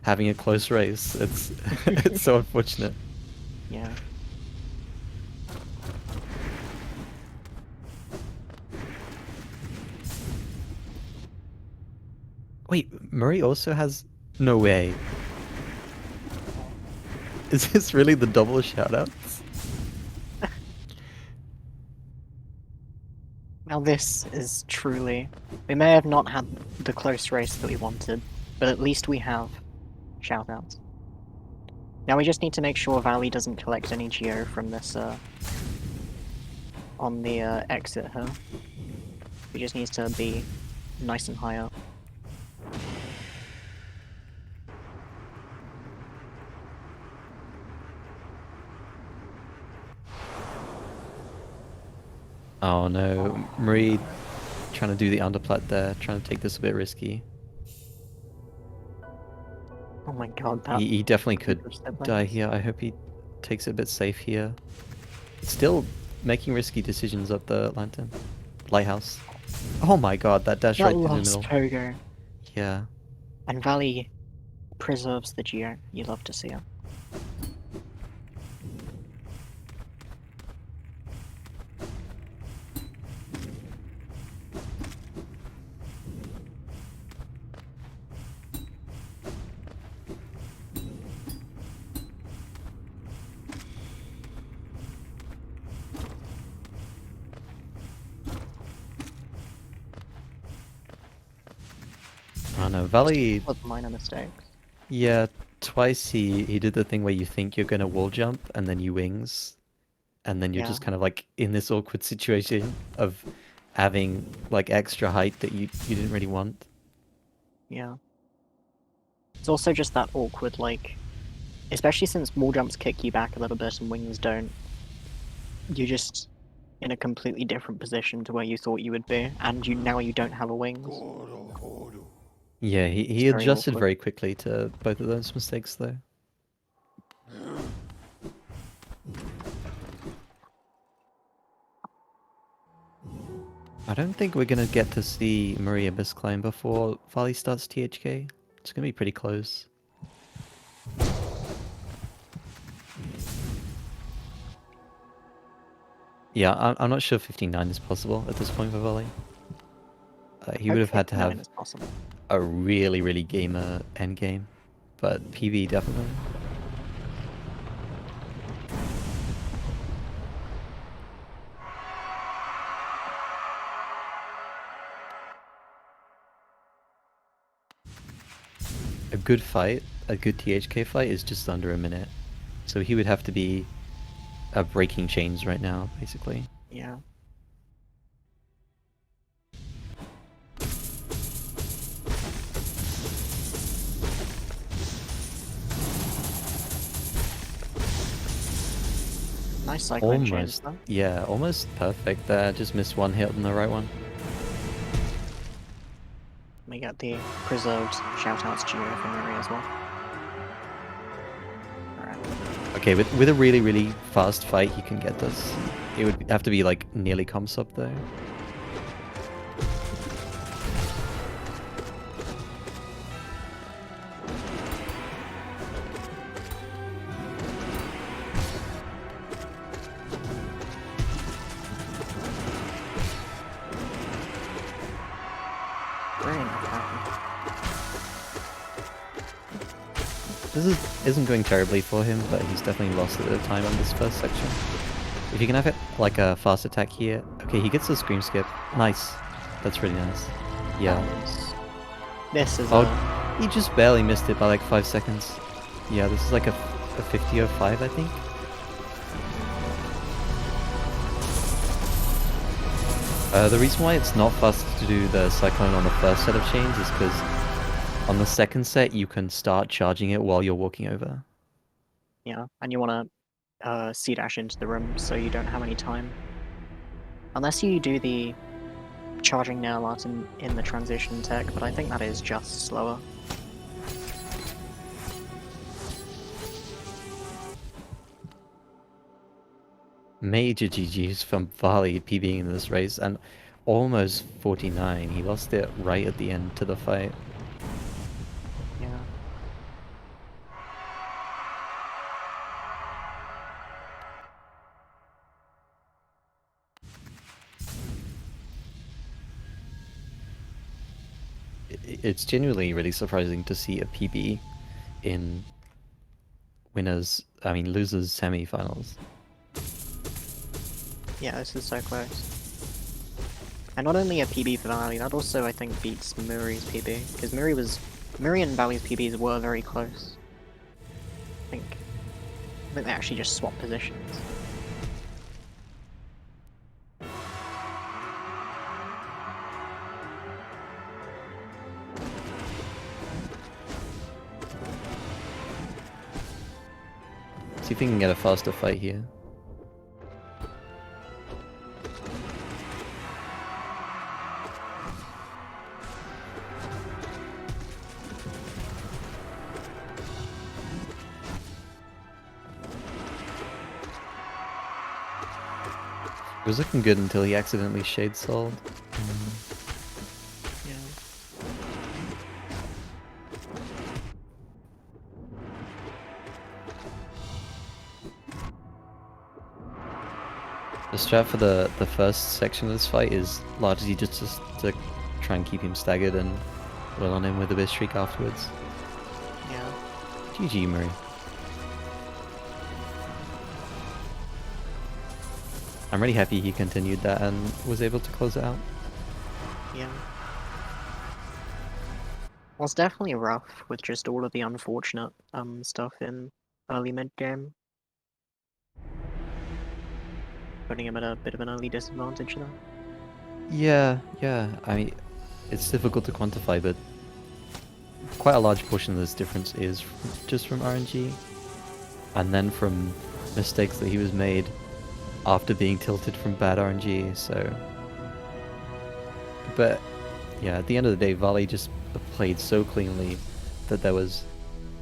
having a close race. It's it's so unfortunate. Yeah. Wait, Murray also has... No way. Is this really the double shoutouts? Now this is truly... We may have not had the close race that we wanted, but at least we have shoutouts. Now we just need to make sure Valley doesn't collect any geo from this, on the exit here. He just needs to be nice and high up. Oh no, Muri trying to do the underplat there, trying to take this a bit risky. Oh my god, that... He definitely could siblings. die here. I hope he takes it a bit safe here. Still making risky decisions up the lantern. Lighthouse. Oh my god, that dash That right in the lost middle. Pogo. Yeah. And Valley preserves the geo. You love to see it. Oh no, Valley... With minor mistakes. Yeah, twice he did the thing where you think you're gonna wall jump and then you wings. And then you're Yeah. just kind of like in this awkward situation of having like extra height that you didn't really want. Yeah. It's also just that awkward, like... Especially since wall jumps kick you back a little bit and wings don't. You're just in a completely different position to where you thought you would be, and now you don't have a wings. Yeah, he It's very adjusted awkward. very quickly to both of those mistakes though. I don't think we're gonna get to see Muri Abyss climb before Valley starts THK. It's gonna be pretty close. Yeah, I'm not sure 59 is possible at this point for Valley. He would have had to have Is possible. a really, really gamer endgame, but PV definitely. A good fight, a good THK fight is just under a minute. So he would have to be breaking chains right now, basically. Yeah. Nice cycling chains, Almost, though. yeah, almost perfect there. Just missed one hit on the right one. We got the preserved shoutouts geo from Muri as well. Alright. Okay, with a really, really fast fight, he can get this. It would have to be like nearly comps up though. Very nice. isn't going terribly for him, but he's definitely lost a bit of time on this first section. If you can have it like a fast attack here. Okay, he gets the scream skip. Nice. That's really nice. Yeah. This is Oh, he just barely missed it by like 5 seconds. Yeah, this is like a 50.05, I think. The reason why it's not fast to do the Cyclone on the first set of chains is because on the second set you can start charging it while you're walking over. Yeah, and you want to C-dash into the room so you don't have any time. Unless you do the charging nail art in the transition tech, but I think that is just slower. Major GG's from valig PBing in this race, and almost 49. He lost it right at the end to the fight. Yeah. It's genuinely really surprising to see a PB in losers semi-finals. Yeah, this is so close. And not only a PB for Valley, that also I think beats Muri's PB, because Muri and Valley's PBs were very close. I think they actually just swapped positions. See if we can get a faster fight here. It was looking good until he accidentally shade sold. Yeah. The strat for the first section of this fight is largely just to try and keep him staggered and well on him with a bit streak afterwards. Yeah. GG, Muri. I'm really happy he continued that and was able to close it out. Yeah. Well, it's definitely rough with just all of the unfortunate stuff in early mid-game. Putting him at a bit of an early disadvantage there. Yeah. I mean, it's difficult to quantify, but quite a large portion of this difference is just from RNG, and then from mistakes that he was made after being tilted from bad RNG, so... But, yeah, at the end of the day, valig just played so cleanly that there was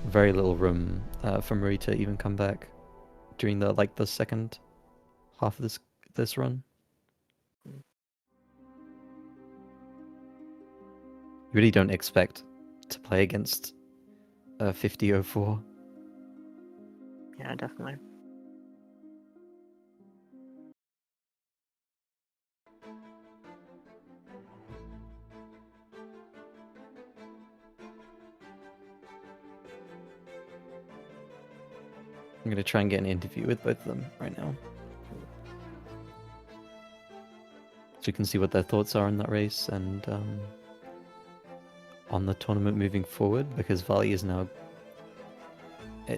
very little room for Muri to even come back during the second half of this run. You really don't expect to play against 50.04. Yeah, definitely. I'm going to try and get an interview with both of them right now, so you can see what their thoughts are on that race and on the tournament moving forward, because valig is now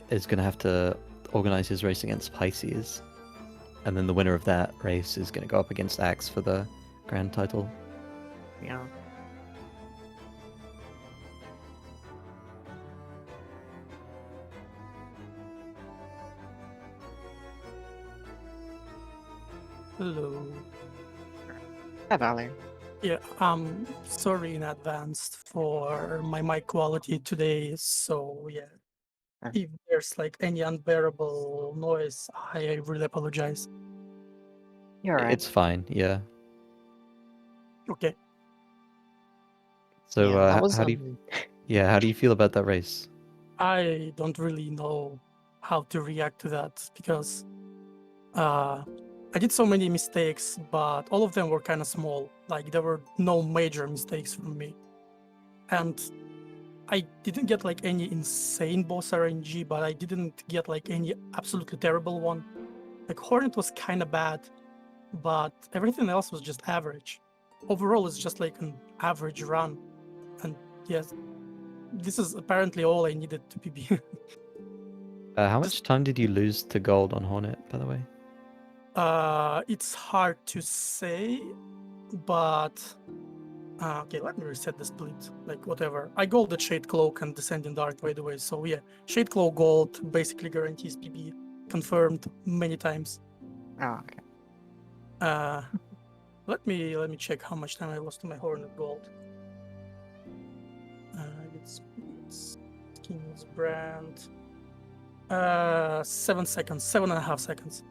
going to have to organize his race against Pisces, and then the winner of that race is going to go up against Axe for the grand title. Yeah. Hello. Hi, Valley. Yeah, sorry in advance for my mic quality today. So yeah, if there's like any unbearable noise, I really apologize. You're right. It's fine, yeah. Okay. So Yeah, that was, how do you feel about that race? I don't really know how to react to that because I did so many mistakes, but all of them were kind of small. Like there were no major mistakes from me. And I didn't get like any insane boss RNG, but I didn't get like any absolutely terrible one. Like Hornet was kind of bad, but everything else was just average. Overall, it's just like an average run, and yes, this is apparently all I needed to PB. How much time did you lose to gold on Hornet, by the way? It's hard to say, but okay, let me reset the split. Like whatever. I golded Shade Cloak and Descending Dark, by the way. So yeah, Shade Cloak gold basically guarantees PB, confirmed many times. Oh, okay. Let me check how much time I lost to my Hornet gold. It's skins brand. 7 seconds, 7.5 seconds.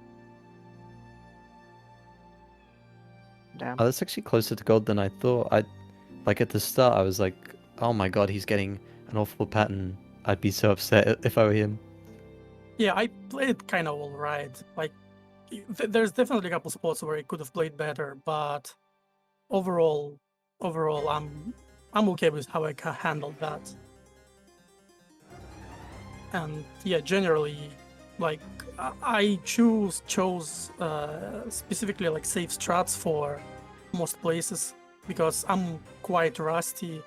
Damn. Oh, that's actually closer to gold than I thought. Like at the start, I was like, oh my god, he's getting an awful pattern. I'd be so upset if I were him. Yeah, I played kind of alright. Like, there's definitely a couple spots where I could have played better, but overall, I'm okay with how I handled that. And yeah, generally, like I chose specifically like safe strats for most places because I'm quite rusty.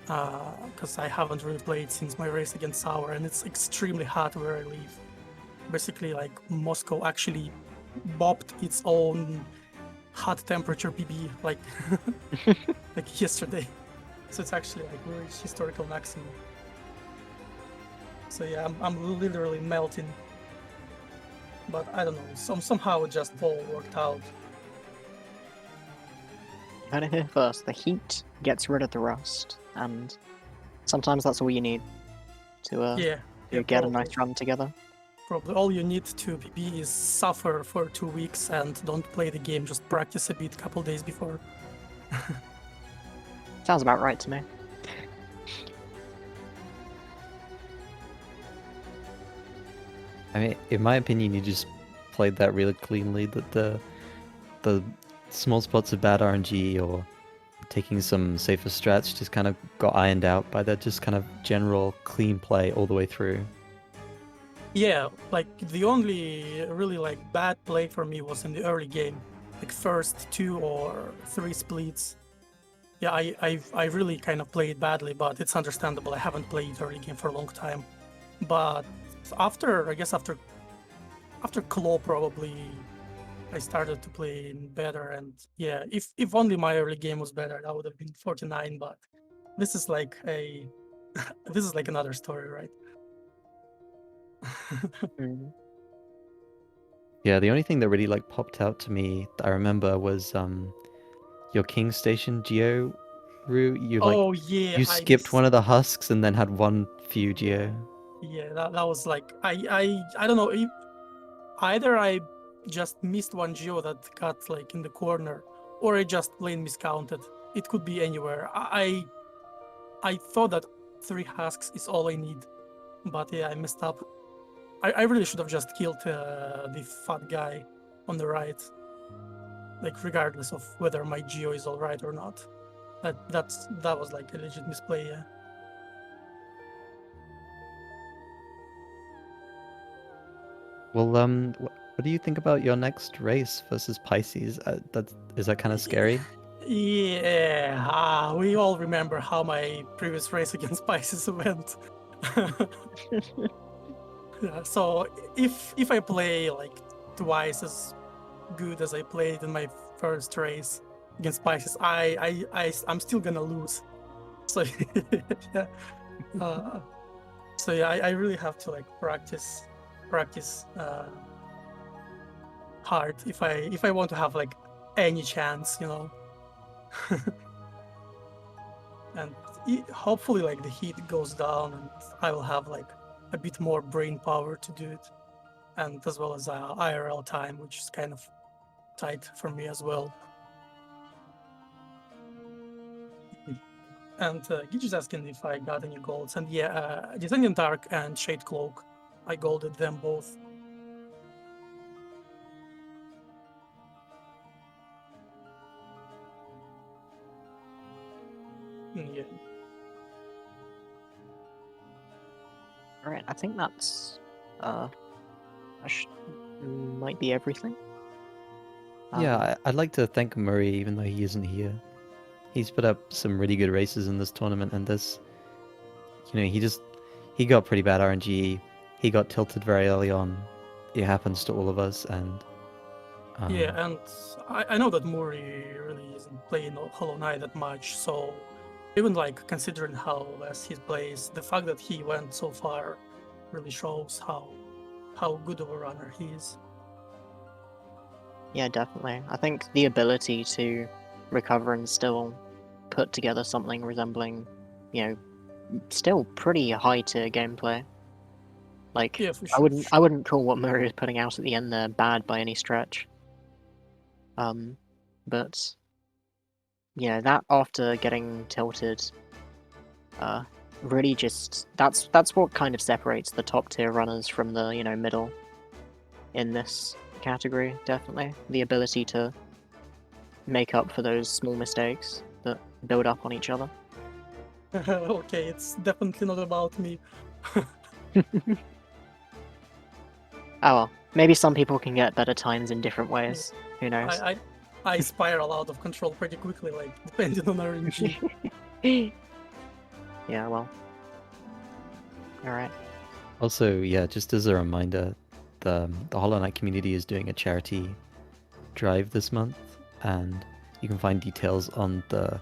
Because I haven't really played since my race against Sour, and it's extremely hot where I live. Basically, like Moscow actually bopped its own hot temperature PB like like yesterday. So it's actually like really historical maximum. So yeah, I'm literally melting. But I don't know, somehow it just all worked out. You heard it here first. The heat gets rid of the rust, and sometimes that's all you need to Yeah, get probably. a nice run together. Probably all you need to PB is suffer for 2 weeks and don't play the game, just practice a bit a couple days before. Sounds about right to me. I mean, in my opinion, you just played that really cleanly. That the small spots of bad RNG or taking some safer strats just kind of got ironed out by that just kind of general clean play all the way through. Yeah, like the only really like bad play for me was in the early game, like first 2 or 3 splits. Yeah, I really kind of played badly, but it's understandable. I haven't played early game for a long time. But after, I guess after Claw probably I started to play better, and yeah, if only my early game was better, that would have been 49. But this is like a this is like another story, right? Mm. Yeah, the only thing that really like popped out to me that I remember was your King Station Geo route. Oh yeah, you skipped one of the husks and then had one few Geo. Yeah, that was like I don't know if either I just missed one geo that got like in the corner, or I just plain miscounted. It could be anywhere. I thought that 3 husks is all I need, but yeah, I messed up. I really should have just killed the fat guy on the right, like regardless of whether my geo is all right or not. That was like a legit misplay. Yeah. Well, what do you think about your next race versus Pisces? Is that kind of scary? Yeah, we all remember how my previous race against Pisces went. Yeah, so if I play like twice as good as I played in my first race against Pisces, I'm still gonna lose. So yeah, uh, so yeah, I really have to like practice hard if I want to have like any chance, you know. And hopefully like the heat goes down and I will have like a bit more brain power to do it, and as well as IRL time, which is kind of tight for me as well. And Gidge's asking if I got any golds, and yeah, Descending Dark and Shade Cloak, I golded them both. Yeah. Alright, I think that's I might be everything. Yeah, Um, I'd like to thank Muri, even though he isn't here. He's put up some really good races in this tournament, and this, he got pretty bad RNG. He got tilted very early on. It happens to all of us, and Yeah, and I know that Muri really isn't playing Hollow Knight that much, so even like considering how less he plays, the fact that he went so far really shows how good of a runner he is. yeah, definitely. I think the ability to recover and still put together something resembling, still pretty high tier gameplay. Like, Yeah, for I sure. wouldn't call what Murray is putting out at the end there bad by any stretch. But yeah, that after getting tilted, really just that's what kind of separates the top tier runners from the middle in this category. Definitely the ability to make up for those small mistakes that build up on each other. Okay, it's definitely not about me. Oh well, maybe some people can get better times in different ways. Who knows? I spiral out of control pretty quickly, like depending on RNG. Yeah, well. Alright. also, yeah, just as a reminder, the Hollow Knight community is doing a charity drive this month, and you can find details in the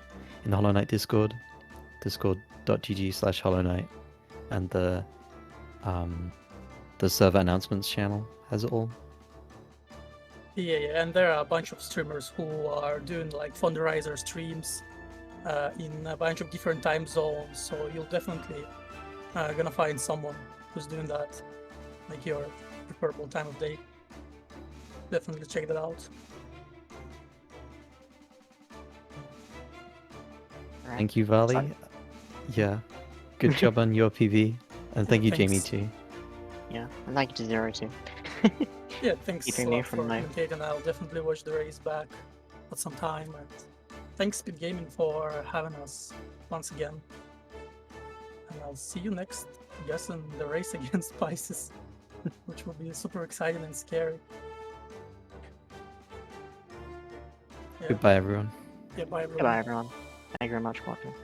Hollow Knight Discord, discord.gg/Hollow Knight, and the server announcements channel has it all. Yeah, and there are a bunch of streamers who are doing like fundraiser streams in a bunch of different time zones, so you'll definitely gonna find someone who's doing that, like your preferable time of day. Definitely check that out. Alright. Thank you, Vali. Sorry. Yeah, good job on your PV, and thank you, Jamie, Thanks. too. Yeah, and thank you to Zero too. Yeah, thanks Keeping a me lot from for my- communicating. I'll definitely watch the race back at some time, and thanks Speed Gaming for having us once again. And I'll see you next, I guess, in the race against Pisces, which will be super exciting and scary. Yeah, Goodbye, everyone. yeah, bye everyone. Goodbye everyone. Thank you very much for watching.